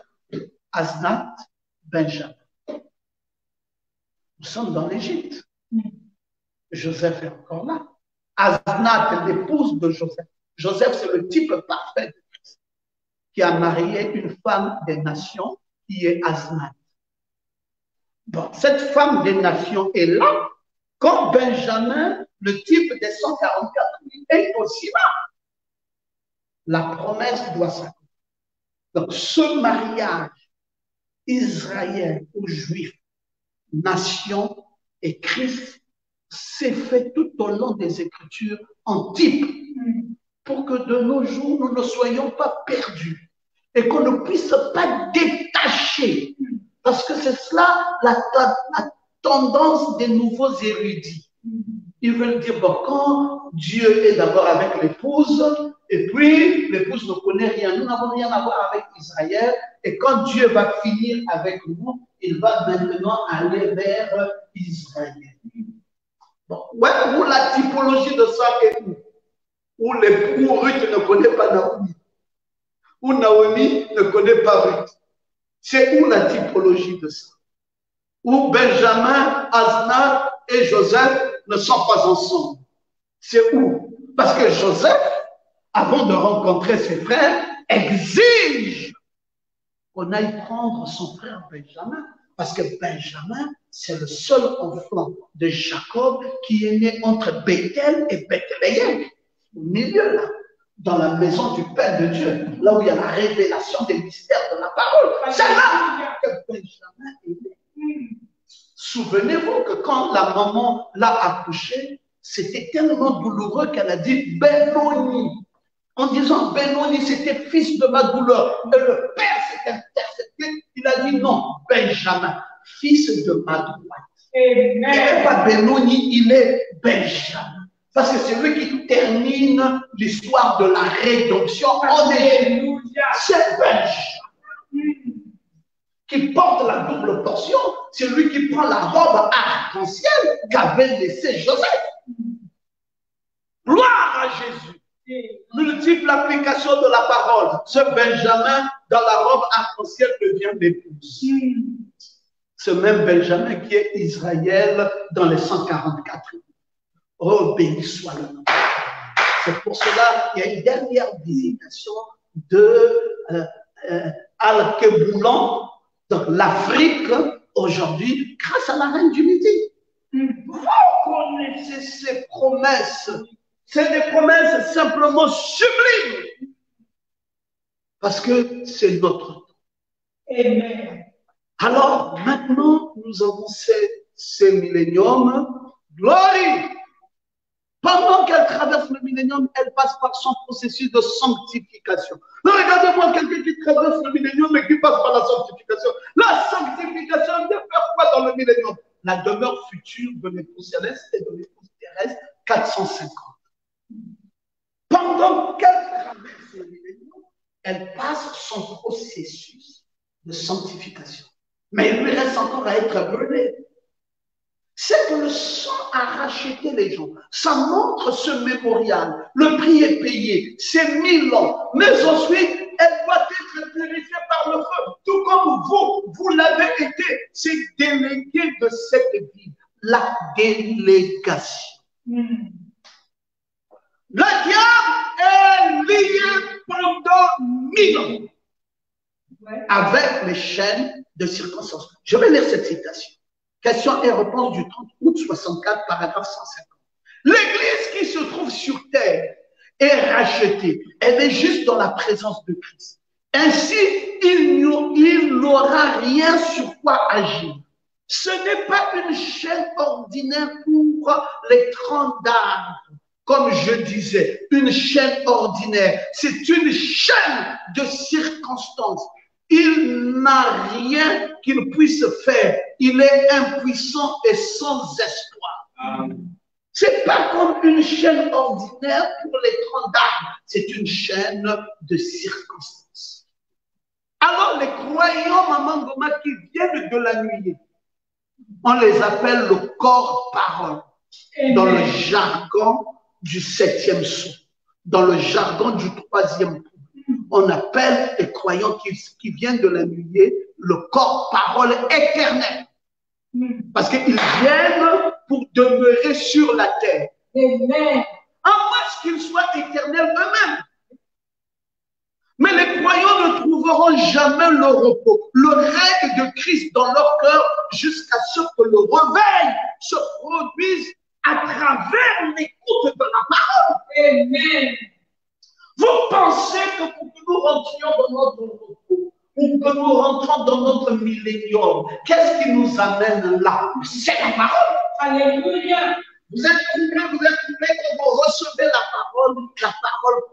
Asnath, Benjamin. Nous sommes dans l'Égypte. Joseph est encore là. Asnath, l'épouse de Joseph. Joseph, c'est le type parfait de Christ, qui a marié une femme des nations qui est Asnath. Bon, cette femme des nations est là quand Benjamin, le type des 144, est aussi là. La promesse doit s'accomplir. Donc, ce mariage Israël aux Juifs, nation et Christ, s'est fait tout au long des Écritures en type pour que de nos jours, nous ne soyons pas perdus et qu'on ne puisse pas détacher. Parce que c'est cela la tendance des nouveaux érudits. Ils veulent dire, bon, quand Dieu est d'abord avec l'épouse, et puis l'épouse ne connaît rien, nous n'avons rien à voir avec Israël, et quand Dieu va finir avec nous, il va maintenant aller vers Israël. Bon, ouais, où la typologie de ça est où? Où Ruth ne connaît pas Naomi, où Naomi ne connaît pas Ruth. C'est où la typologie de ça? Où Benjamin, Asnath et Joseph ne sont pas ensemble. C'est où? Parce que Joseph, avant de rencontrer ses frères, exige qu'on aille prendre son frère Benjamin. Parce que Benjamin, c'est le seul enfant de Jacob qui est né entre Bethel et Bethléem. Au milieu, là, dans la maison du Père de Dieu, là où il y a la révélation des mystères de la parole. C'est là que Benjamin est né. Souvenez-vous que quand la maman l'a accouché, c'était tellement douloureux qu'elle a dit Benoni. En disant Benoni, c'était fils de ma douleur. Et le père s'est intercepté. Il a dit non, Benjamin, fils de ma droite. Il n'est pas Benoni, il est Benjamin. Parce que c'est lui qui termine l'histoire de la rédemption en Égypte. C'est Benjamin qui porte la double portion. C'est lui qui prend la robe arc-en-ciel qu'avait laissé Joseph. Gloire à Jésus. Multiple application de la parole. Ce Benjamin, dans la robe arc-en-ciel, devient l'épouse. Ce même Benjamin qui est Israël dans les 144. Oh, béni soit le nom. C'est pour cela qu'il y a une dernière visitation de Al-Keboulan, donc l'Afrique, aujourd'hui, grâce à la reine du Midi. Vous connaissez ces promesses. C'est des promesses simplement sublimes. Parce que c'est notre temps.
Amen.
Alors, maintenant, nous avons ces milléniums. Gloire! Pendant qu'elle traverse le millénium, elle passe par son processus de sanctification. Regardez-moi quelqu'un qui traverse le millénium et qui passe par la sanctification. La sanctification vient faire quoi dans le millénium? La demeure future de l'épouse céleste et de l'épouse terrestre, 450. Pendant qu'elle traverse le millénium, elle passe son processus de sanctification. Mais il lui reste encore à être brûlé. C'est que le sang a racheté les gens. Ça montre ce mémorial. Le prix est payé. C'est 1000 ans. Mais ensuite, elle doit être purifiée par le feu. Tout comme vous l'avez été. C'est délégué de cette vie. La délégation. Le diable est lié pendant 1000 ans avec les chaînes de circonstances. Je vais lire cette citation. Question et réponse du 30 août 64, paragraphe 150. L'église qui se trouve sur terre est rachetée. Elle est juste dans la présence de Christ. Ainsi, il n'aura rien sur quoi agir. Ce n'est pas une chaîne ordinaire pour les 30 d'arbres. Comme je disais, une chaîne ordinaire. C'est une chaîne de circonstances. Il n'a rien qu'il puisse faire. Il est impuissant et sans espoir. Ce n'est pas comme une chaîne ordinaire pour les 30 d'arbres. C'est une chaîne de circonstances. Alors, les croyants, Maman Goma, qui viennent de la nuit, on les appelle le corps-parole. Dans le jargon du 7e son, dans le jargon du 3e point. on appelle les croyants qui viennent de la nuée le corps parole éternel. Parce qu'ils viennent pour demeurer sur la terre.
Amen.
À moins qu'ils soient éternels eux-mêmes. Mais les croyants ne trouveront jamais le repos, le règne de Christ dans leur cœur jusqu'à ce que le réveil se produise à travers l'écoute de la parole.
Amen.
Vous pensez que pour que nous rentrions dans notre repos, ou que nous rentrons dans notre millénium, qu'est-ce qui nous amène là? C'est la parole.
Alléluia.
Vous êtes troublés quand vous recevez la parole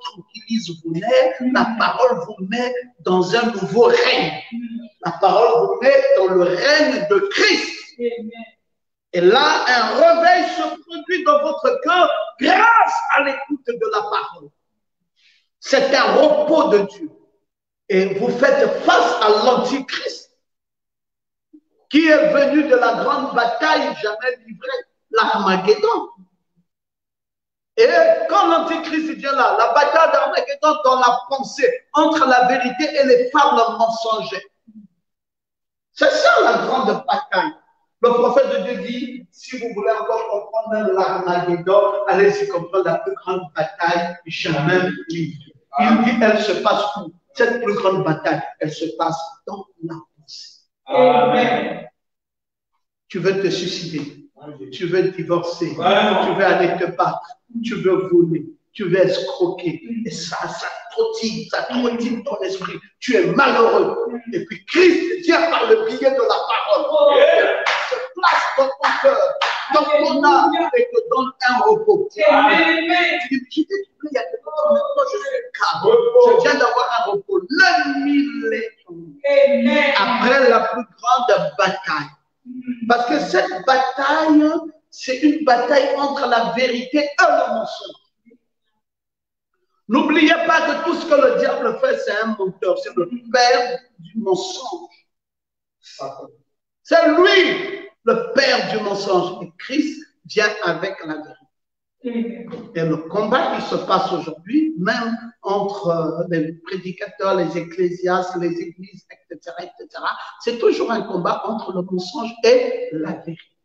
tranquillise vos nerfs, la parole vous met dans un nouveau règne. La parole vous met dans le règne de Christ.
Amen.
Et là, un réveil se produit dans votre cœur grâce à l'écoute de la parole. C'est un repos de Dieu. Et vous faites face à l'Antichrist, qui est venu de la grande bataille jamais livrée, l'Armageddon. Et quand l'Antichrist vient là, la bataille d'Armageddon dans la pensée, entre la vérité et les fables mensongères. C'est ça la grande bataille. Le prophète de Dieu dit, si vous voulez encore comprendre même l'Armageddon, allez-y comprendre la plus grande bataille jamais livrée. Il dit, elle se passe où? Cette plus grande bataille, elle se passe dans la pensée.
Amen.
Tu veux te suicider, tu veux divorcer, tu veux aller te battre, tu veux voler, tu veux escroquer. Et ça trottine ton esprit. Tu es malheureux. Et puis Christ vient par le biais de la parole. Se place dans ton cœur, dans ton âme et te donne un repos.
Amen.
Tu dis, j'étais troublé il y a quelque temps, maintenant je suis calme. Je viens d'avoir un repos. Le millénium.
Amen.
Après la plus grande bataille. Parce que cette bataille, c'est une bataille entre la vérité et le mensonge. N'oubliez pas que tout ce que le diable fait, c'est un menteur. C'est le père du mensonge. C'est lui, le père du mensonge. Et Christ vient avec la vérité. Et le combat qui se passe aujourd'hui, même entre les prédicateurs, les ecclésiastes, les églises, etc., c'est toujours un combat entre le mensonge et la vérité.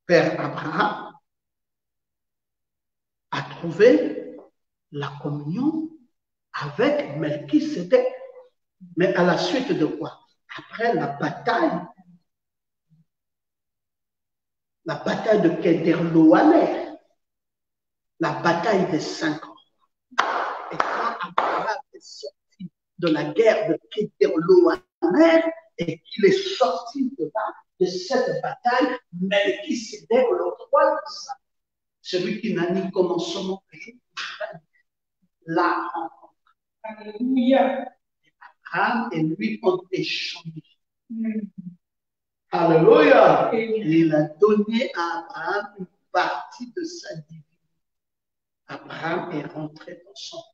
Père Abraham a trouvé la communion avec Melchisédek. Mais à la suite de quoi? Après la bataille de Kedorlaomer, la bataille des 5 ans. Et quand Abraham est sorti de la guerre de Kedorlaomer et qu'il est sorti de cette bataille, Melchisédek, le roi d'Israël, celui qui n'a ni commencement ni fin, la rencontre.
Alléluia.
Abraham et lui ont échangé. Alléluia. Et il a donné à Abraham une partie de sa divinité. Abraham est rentré dans son.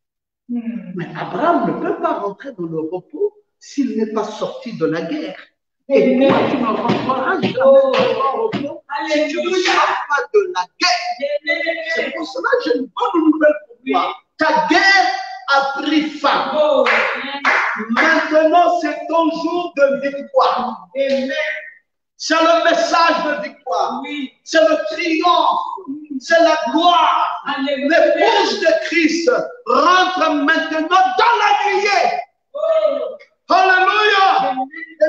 Mais Abraham ne peut pas rentrer dans le repos s'il n'est pas sorti de la guerre. Et toi, tu ne rentreras jamais dans le repos si tu ne sors pas de la guerre. C'est pour cela que j'ai une bonne nouvelle pour toi. Ta guerre a pris fin. Maintenant, c'est ton jour de victoire. C'est le message de victoire. C'est le triomphe. C'est la gloire. L'épouse de Christ rentre maintenant dans la nuée. Alléluia.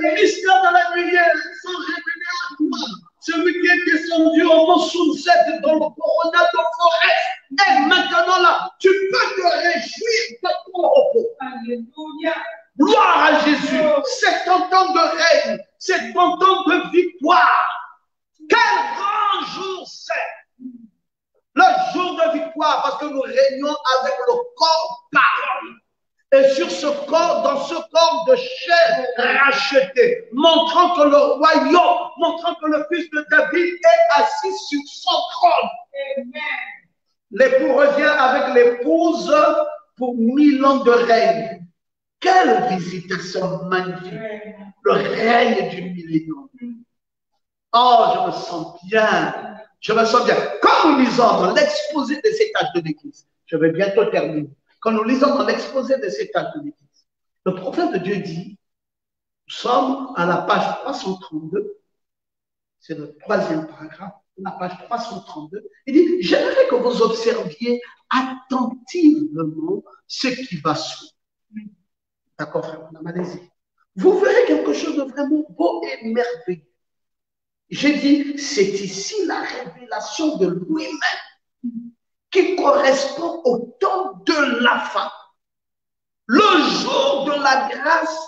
Les mystères de la nuée sont révélés à toi. Celui qui est descendu au mont Sunset dans le corona de forêt. Et maintenant là, tu peux te réjouir de ton repos.
Alléluia.
Gloire à Jésus. C'est ton temps de règne. C'est ton temps de victoire. Quel grand jour c'est. Le jour de victoire, parce que nous régnons avec le corps parole. Et sur ce corps, dans ce corps de chair racheté, montrant que le royaume, montrant que le fils de David est assis sur son trône.
Amen.
L'époux revient avec l'épouse pour 1000 ans de règne. Quelle visitation magnifique. Le règne du millénium. Oh, je me sens bien. Je me sens bien. Comme nous lisons dans l'exposé des étages de l'Église, je vais bientôt terminer. quand nous lisons dans l'exposé de cet acte de l'Église, le prophète de Dieu dit, nous sommes à la page 332, c'est le troisième paragraphe, la page 332, il dit, j'aimerais que vous observiez attentivement ce qui va suivre. D'accord, frère, allez-y. Vous verrez quelque chose de vraiment beau et merveilleux. J'ai dit, c'est ici la révélation de lui-même qui correspond au temps de la fin. Le jour de la grâce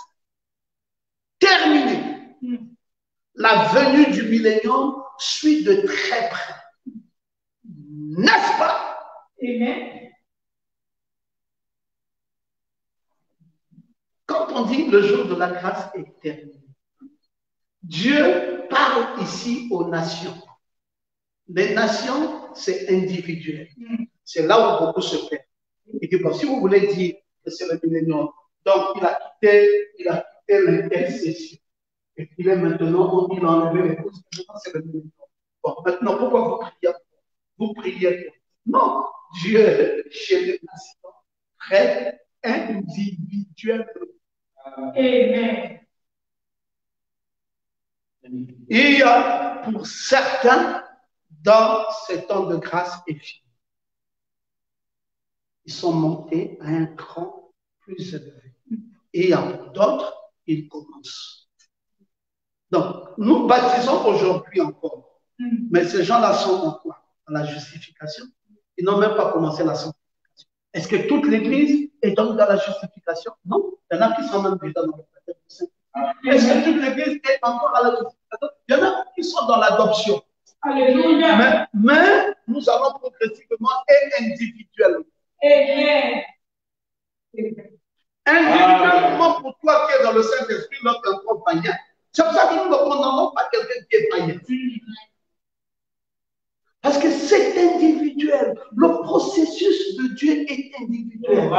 terminé. La venue du millénium suit de très près. N'est-ce pas?
Amen.
Quand on dit le jour de la grâce est terminé, Dieu parle ici aux nations. Les nations, c'est individuel. C'est là où beaucoup se perdent. Et que bon, si vous voulez dire que c'est le millénium, donc il a quitté l'intercession. Et puis là, maintenant, il a enlevé les causes. C'est le millénium. Bon, maintenant, pourquoi vous priez? Vous priez. Non, Dieu, chez les nations, très individuel.
Amen.
Il y a pour certains, dans ces temps de grâce est fini. Ils sont montés à un cran plus élevé. Et il y a d'autres, ils commencent. Donc, nous baptisons aujourd'hui encore. Mais ces gens-là sont en quoi? Dans la justification. Ils n'ont même pas commencé la sanctification. Est-ce que toute l'Église est donc dans la justification? Non. Il y en a qui sont même déjà dans le baptême du Saint-Esprit. Est-ce que toute l'Église est encore à la justification? Il y en a qui sont dans l'adoption.
Alléluia.
Mais nous allons progressivement et individuellement.
Amen.
Individuellement, pour toi qui es dans le Saint-Esprit, notre enfant païen. C'est pour ça que nous ne condamnons pas quelqu'un qui est païen. Parce que c'est individuel. Le processus de Dieu est individuel.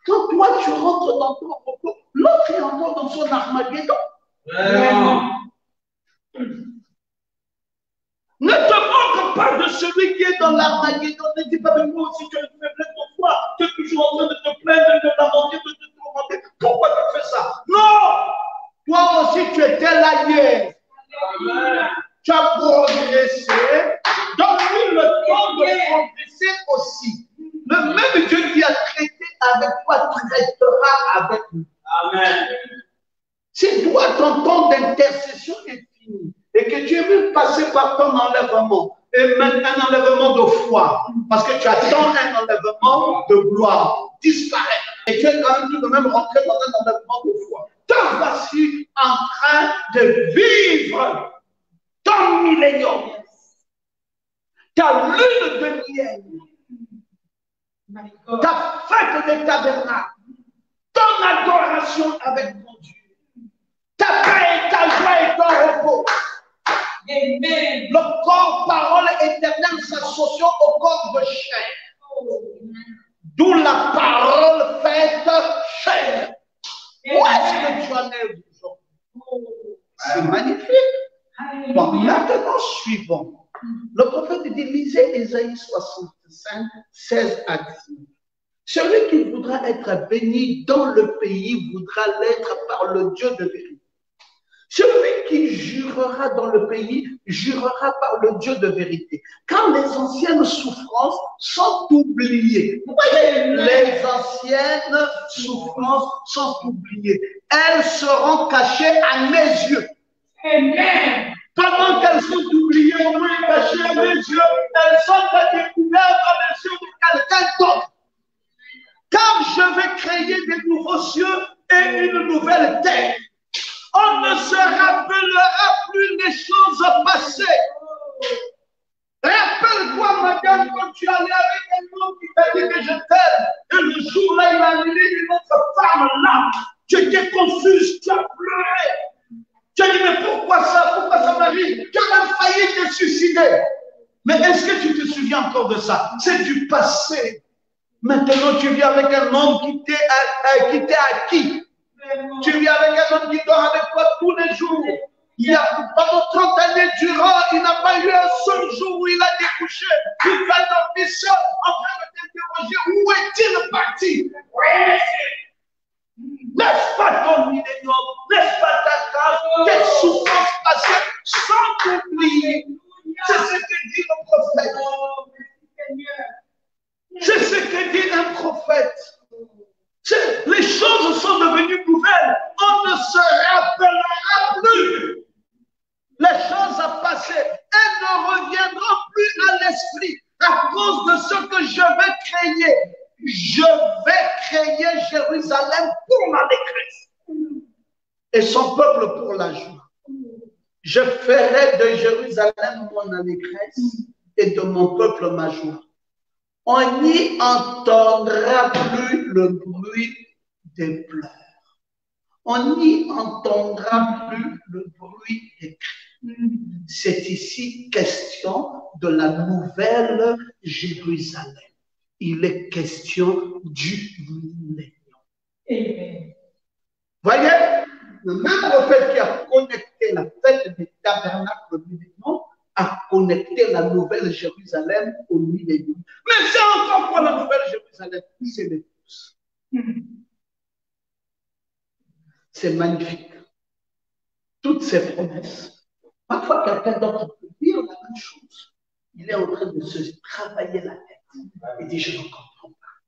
Quand toi, tu rentres dans ton propos, l'autre est encore dans son Armageddon. Ne te moque pas de celui qui est dans l'Armageddon. Ne dis pas, mais moi aussi, tu as une faiblesse de foi. Tu es toujours en train de te plaindre, de lamenter, de te tourmenter. Pourquoi tu fais ça? Non! Toi aussi, tu étais là hier. Tu as progressé. Donne-lui le temps de progresser aussi. Le même Dieu qui a traité avec toi traitera avec nous. Amen. Si toi, ton temps d'intercession est fini et que tu es même passé par ton enlèvement et maintenant un enlèvement de foi, parce que tu attends un enlèvement de gloire, disparaît et tu es quand même tout de même rentré dans un enlèvement de foi. Te voici en train de vivre ton millénium, ta lune de miel, ta fête des tabernacles, ton adoration avec mon Dieu, ta paix, ta joie et ton repos.
Amen.
Le corps, parole éternelle s'associe au corps de chair. D'où la parole faite chair. Où est-ce que tu en es aujourd'hui? C'est magnifique. Bon, maintenant, suivons. Le prophète dit, lisez Ésaïe 65, 16 à 19. Celui qui voudra être béni dans le pays voudra l'être par le Dieu de vérité. Celui qui jurera dans le pays jurera par le Dieu de vérité. Quand les anciennes souffrances sont oubliées, vous voyez, les anciennes souffrances sont oubliées. Elles seront cachées à mes yeux.
Amen.
Pendant qu'elles sont oubliées, au moins cachées à mes yeux, elles sont à découvert dans les yeux de quelqu'un d'autre. Car je vais créer des nouveaux cieux et une nouvelle terre. On ne se rappellera plus les choses passées. Rappelle-toi, madame, quand tu allais avec un homme qui t'a dit que je t'aime, et le jour-là, il a amené une autre femme là. Tu étais confuse, tu as pleuré. Tu as dit, mais pourquoi ça m'arrive? Tu as même failli te suicider. Mais est-ce que tu te souviens encore de ça? C'est du passé. Maintenant, tu vis avec un homme qui t'est acquis. Tu vis avec un homme qui dort avec toi tous les jours. Pendant 30 années durant, il n'a pas eu un seul jour où il a découché. Il va dormir seul en train de t'interroger. Où est-il parti? et ne reviendront plus à l'esprit à cause de ce que je vais créer. Je vais créer Jérusalem pour l'allégresse et son peuple pour la joie. Je ferai de Jérusalem mon allégresse et de mon peuple ma joie. On n'y entendra plus le bruit des pleurs. On n'y entendra plus le bruit des cris. C'est ici question de la nouvelle Jérusalem. Il est question du millénium. Voyez, le même prophète qui a connecté la fête des tabernacles au millénium a connecté la nouvelle Jérusalem au millénium. Mais c'est encore pour la nouvelle Jérusalem, c'est l'épouse. C'est magnifique. Toutes ces promesses. Parfois, quelqu'un d'autre peut dire la même chose. Il est en train de se travailler la tête. Il dit, je ne comprends pas.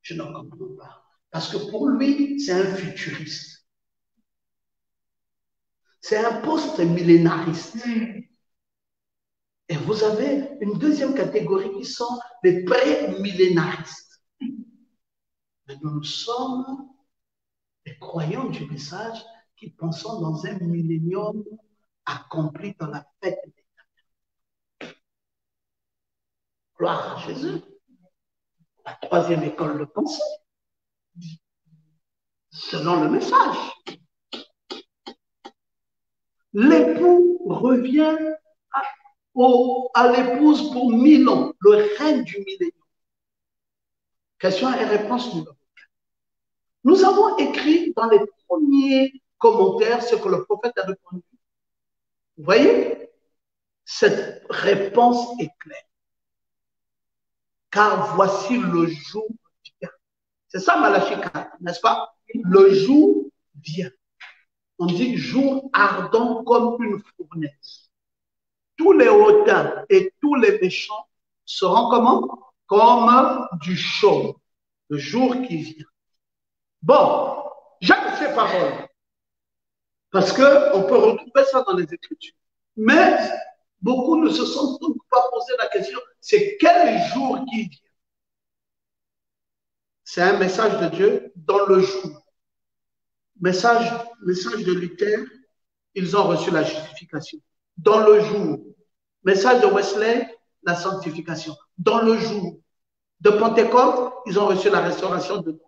Je ne comprends pas. Parce que pour lui, c'est un futuriste. C'est un post-millénariste. Et vous avez une deuxième catégorie qui sont les pré-millénaristes. Mais nous sommes les croyants du message qui pensons dans un millénium accompli dans la fête des tabernacles. Gloire à Jésus. La troisième école de pensée. Selon le message. L'époux revient à l'épouse pour 1000 ans, le règne du millénium. Question et réponse numéro 4. Nous avons écrit dans les premiers commentaires ce que le prophète a répondu. Vous voyez, cette réponse est claire. Car voici le jour vient. C'est ça Malachie 4, n'est-ce pas? Le jour vient. On dit jour ardent comme une fournaise. Tous les hautains et tous les méchants seront comment? Comme du chaume. Le jour qui vient. Bon, j'aime ces paroles. Parce qu'on peut retrouver ça dans les Écritures. Mais beaucoup ne se sont donc pas posé la question, c'est quel jour qui vient? C'est un message de Dieu dans le jour. Message de Luther, ils ont reçu la justification. Dans le jour. Message de Wesley, la sanctification. Dans le jour de Pentecôte, ils ont reçu la restauration de Dieu.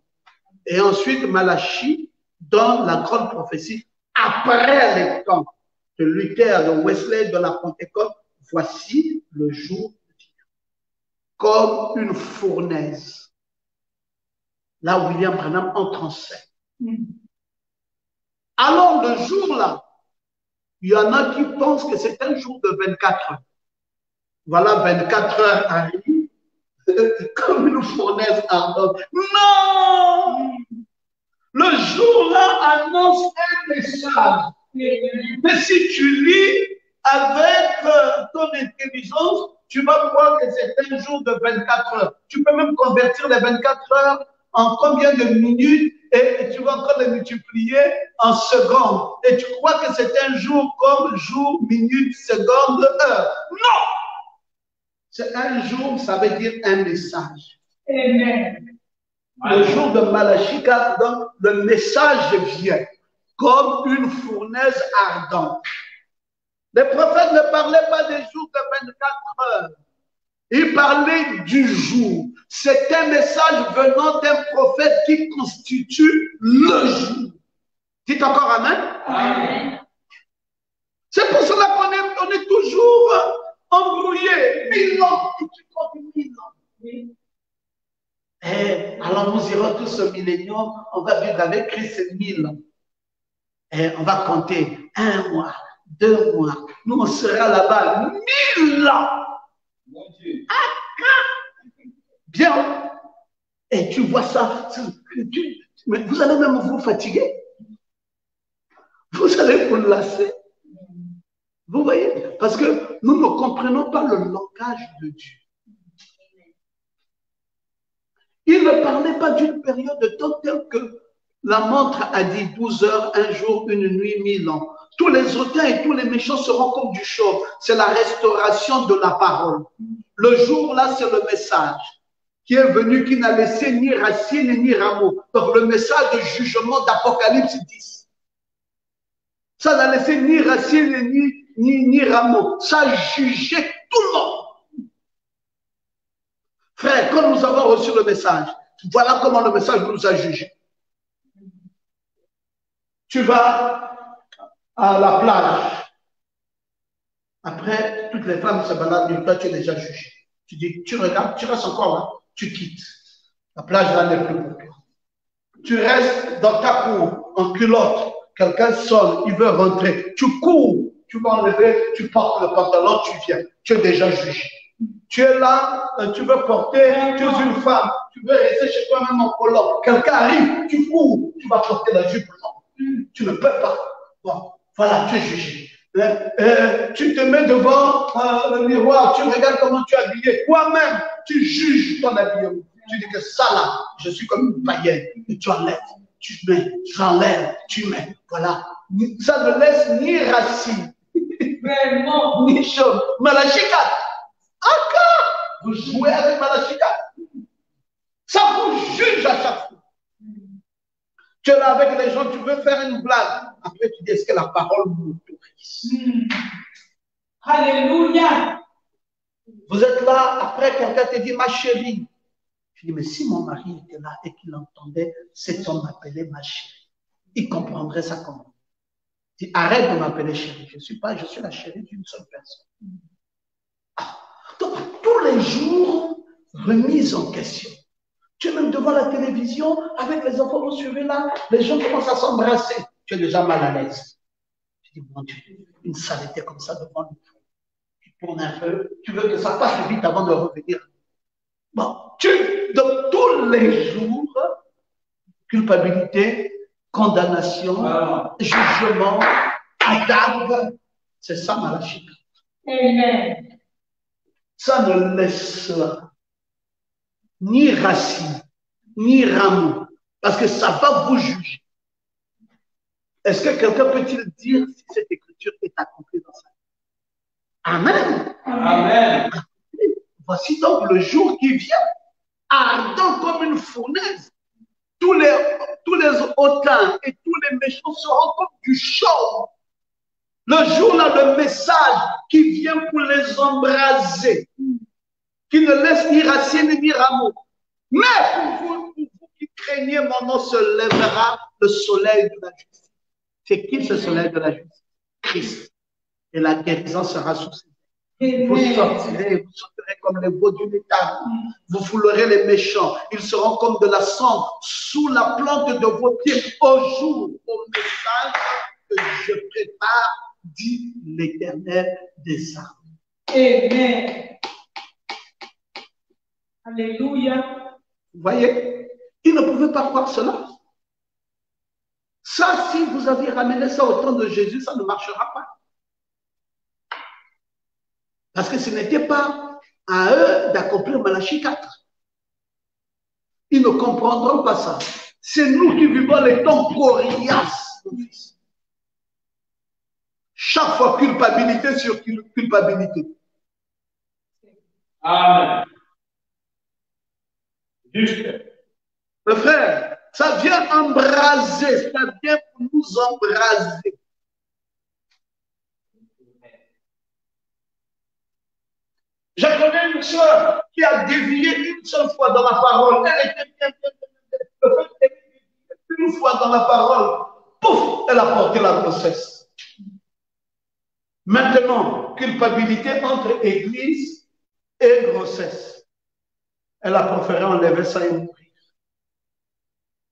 Et ensuite, Malachie, dans la grande prophétie, après les temps de Luther, de Wesley, de la Pentecôte, voici le jour de Dieu. Comme une fournaise. Là, William Branham entre en scène. Alors, le jour-là, il y en a qui pensent que c'est un jour de 24 heures. Voilà, 24 heures arrivent, comme une fournaise ardente. Non! Le jour-là annonce un message. Mais si tu lis avec ton intelligence, tu vas voir que c'est un jour de 24 heures. Tu peux même convertir les 24 heures en combien de minutes et tu vas encore les multiplier en secondes. Et tu crois que c'est un jour comme jour, minute, seconde, heure. Non! C'est un jour, ça veut dire un message.
Amen.
Le jour de Malachie 4, donc, le message vient comme une fournaise ardente. Les prophètes ne parlaient pas des jours de 24 heures. Ils parlaient du jour. C'est un message venant d'un prophète qui constitue le jour. Dites encore Amen.
Amen.
C'est pour cela qu'on est toujours embrouillé. 1000 ans. Et tu comptes 1000 ans. Oui. Alors nous irons tous au millénium. On va vivre avec Christ 1000 ans. On va compter 1 mois, 2 mois. Nous, on sera là-bas 1000 ans.
Mon Dieu.
Bien. Et tu vois ça. Mais vous allez même vous fatiguer. Vous allez vous lasser. Vous voyez? Parce que nous ne comprenons pas le langage de Dieu. Il ne parlait pas d'une période de temps telle que la montre a dit 12 heures, un jour, une nuit, 1000 ans. tous les hautains et tous les méchants seront comme du chauve. C'est la restauration de la parole. Le jour là, c'est le message qui est venu, qui n'a laissé ni racine ni rameau. Donc le message de jugement d'Apocalypse 10. Ça n'a laissé ni racine ni rameau. Ça a jugé tout le monde. Frère, quand nous avons reçu le message, voilà comment le message nous a jugés. Tu vas à la plage. Après, toutes les femmes se baladent, toi tu es déjà jugé. Tu dis, tu regardes, tu restes encore là, tu quittes. La plage là n'est plus pour toi. Tu restes dans ta cour, en culotte. Quelqu'un sonne, il veut rentrer. Tu cours, tu vas enlever, tu portes le pantalon, tu viens. Tu es déjà jugé. Tu es là, tu veux porter, tu es une femme, tu veux rester chez toi-même en collant. Quelqu'un arrive, tu cours, tu vas porter la jupe. Non, tu ne peux pas. Bon, voilà, tu es jugé. Tu te mets devant le miroir, tu regardes comment tu es habillé. Toi-même, tu juges ton habillement. Tu dis que ça là, je suis comme une païenne. Et tu enlèves, tu mets, tu enlèves, tu mets. Voilà. Ça ne laisse ni racine,
Vraiment.
ni chose. Malachie 4. Encore, vous jouez avec Malachie 4. Ça vous juge à chaque fois. Tu es là avec les gens, tu veux faire une blague. Après, tu dis, est-ce que la parole m'autorise?
Alléluia.
Vous êtes là, après, quelqu'un te dit, ma chérie. Je dis, mais si mon mari était là et qu'il entendait cet homme m'appeler ma chérie, il comprendrait ça comment? Il dit, arrête de m'appeler chérie. Je suis la chérie d'une seule personne. Donc, tous les jours, remise en question. Tu es même devant la télévision, avec les enfants, vous suivez là, les gens commencent à s'embrasser. Tu es déjà mal à l'aise. Je dis, mon Dieu, une saleté comme ça devant nous. Tu tournes un peu, tu veux que ça passe vite avant de revenir. Bon, donc tous les jours, culpabilité, condamnation, jugement, attaque, c'est ça Malachie.
Amen.
Ça ne laisse ni racine, ni rameau, parce que ça va vous juger. Est-ce que quelqu'un peut-il dire si cette écriture est accomplie dans sa vie? Amen.
Amen.
Voici donc le jour qui vient, ardent comme une fournaise. Tous les hautains et tous les méchants seront comme du chauve. Le jour-là, le message qui vient pour les embraser, qui ne laisse ni racine ni rameau. Mais pour vous qui craignez mon nom, se lèvera le soleil de la justice. C'est qui ce soleil de la justice? Christ. Et la guérison sera sous ses mains. Vous sortirez comme les veaux d'une étable. Vous foulerez les méchants. Ils seront comme de la cendre sous la plante de vos pieds au jour, au message que je prépare, dit l'Éternel des armées.
Amen. Alléluia.
Vous voyez, ils ne pouvaient pas croire cela. Ça, si vous aviez ramené ça au temps de Jésus, ça ne marchera pas. Parce que ce n'était pas à eux d'accomplir Malachie 4. Ils ne comprendront pas ça. C'est nous qui vivons les temps coriaces, mon fils. Chaque fois, culpabilité sur culpabilité.
Amen. Juste.
Le frère, ça vient embraser, ça vient pour nous embraser. Je connais une soeur qui a dévié une seule fois dans la parole. Elle était bien. Le fait qu'elle ait dévié une fois dans la parole, pouf, elle a porté la grossesse. Maintenant, culpabilité entre église et grossesse. Elle a préféré enlever ça et mourir.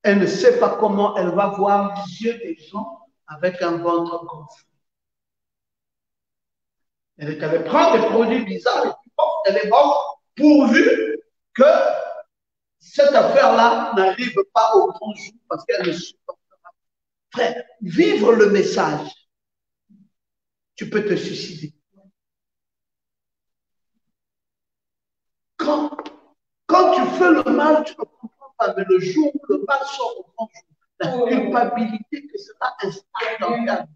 Elle ne sait pas comment elle va voir les yeux des gens avec un ventre gonflé. Elle est allée prendre des produits bizarres et puis elle est morte pourvu que cette affaire-là n'arrive pas au grand jour parce qu'elle ne supportera pas. Frère, vivre le message, tu peux te suicider. Quand tu fais le mal, tu ne comprends pas, mais le jour où le mal sort au grand jour, la culpabilité que cela installe dans ta vie,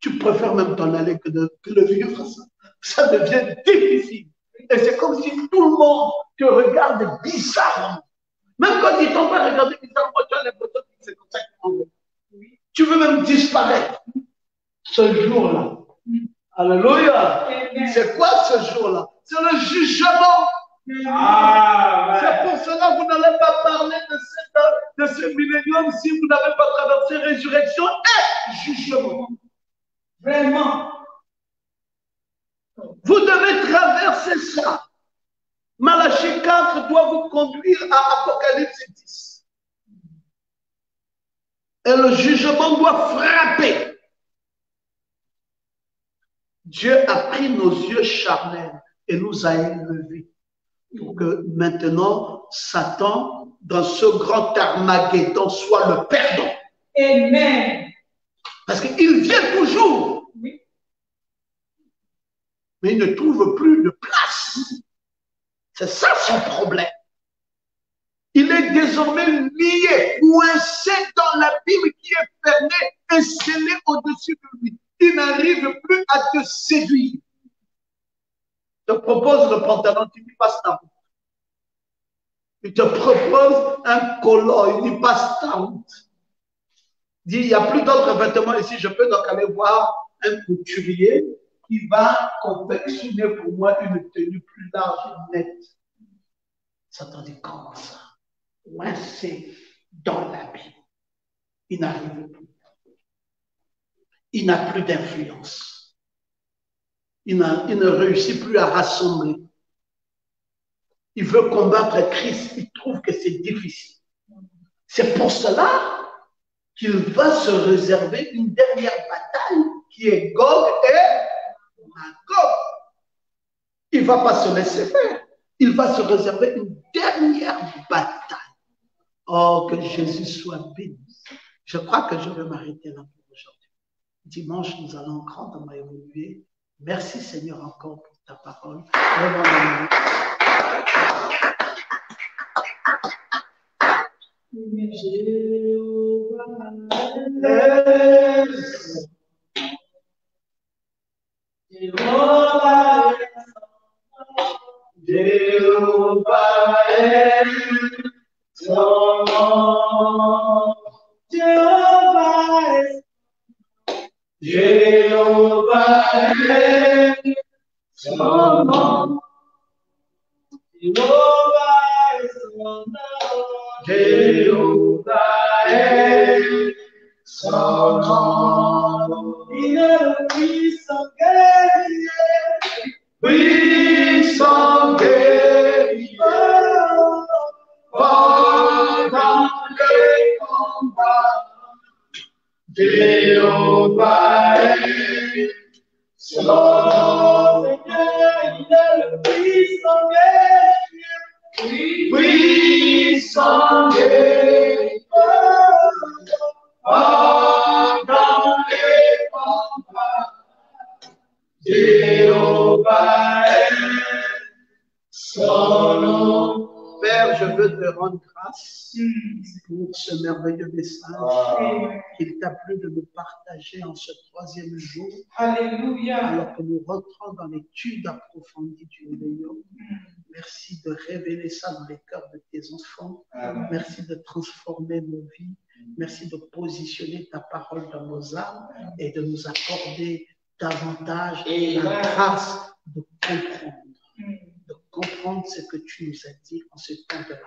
Tu préfères même t'en aller que le vivre ça. Ça devient difficile. Et c'est comme si tout le monde te regarde bizarrement. Même quand ils t'ont pas regardé bizarrement, tu as l'impression que c'est comme ça qu'ils t'ont. Tu veux même disparaître. Ce jour-là. Alléluia. C'est quoi ce jour-là? C'est le jugement. C'est pour cela que vous n'allez pas parler de ce millénium si vous n'avez pas traversé résurrection et jugement.
Vraiment.
Vous devez traverser ça. Malachie 4 doit vous conduire à Apocalypse 10. Et le jugement doit frapper. Dieu a pris nos yeux charnels et nous a élevés. Pour que maintenant, Satan, dans ce grand Armageddon, soit le perdant.
Amen.
Parce qu'il vient toujours.
Oui.
Mais il ne trouve plus de place. C'est ça son problème. Il est désormais lié, coincé dans l'abîme qui est fermé et scellé au-dessus de lui. Il n'arrive plus à te séduire. Il te propose le pantalon, tu lui passes ta route. Il te propose un collant, il lui passe ta route. Il dit, il n'y a plus d'autres vêtements ici, je peux donc aller voir un couturier qui va confectionner pour moi une tenue plus large et nette. Satan dit, comment ça? Coincé dans l'abîme. Il n'arrive plus. Il n'a plus d'influence. Il ne réussit plus à rassembler. Il veut combattre Christ. Il trouve que c'est difficile. C'est pour cela qu'il va se réserver une dernière bataille qui est Gog et Magog. Il ne va pas se laisser faire. Il va se réserver une dernière bataille. Oh, que Jésus soit béni. Je crois que je vais m'arrêter là pour aujourd'hui. Dimanche, nous allons grandement évoluer. Merci Seigneur encore pour ta parole. Père, je veux te rendre grâce pour ce merveilleux message qu'il t'a plu de nous partager en ce troisième jour.
Alléluia.
Alors que nous rentrons dans l'étude approfondie du millénium. Merci de révéler ça dans les cœurs de tes enfants. Merci de transformer nos vies. Merci de positionner ta parole dans nos âmes et de nous accorder davantage la grâce de comprendre. De comprendre ce que tu nous as dit en ce temps de la fin.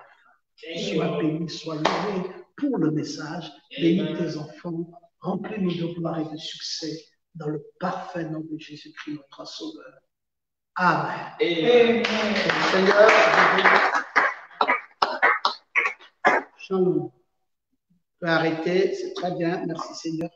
Sois béni, sois loué pour le message. Bénis tes enfants. Remplis-nous de gloire et de succès dans le parfait nom de Jésus-Christ, notre Sauveur. Amen.
Amen.
Seigneur, Shalom. Tu peux arrêter, c'est très bien. Merci Seigneur.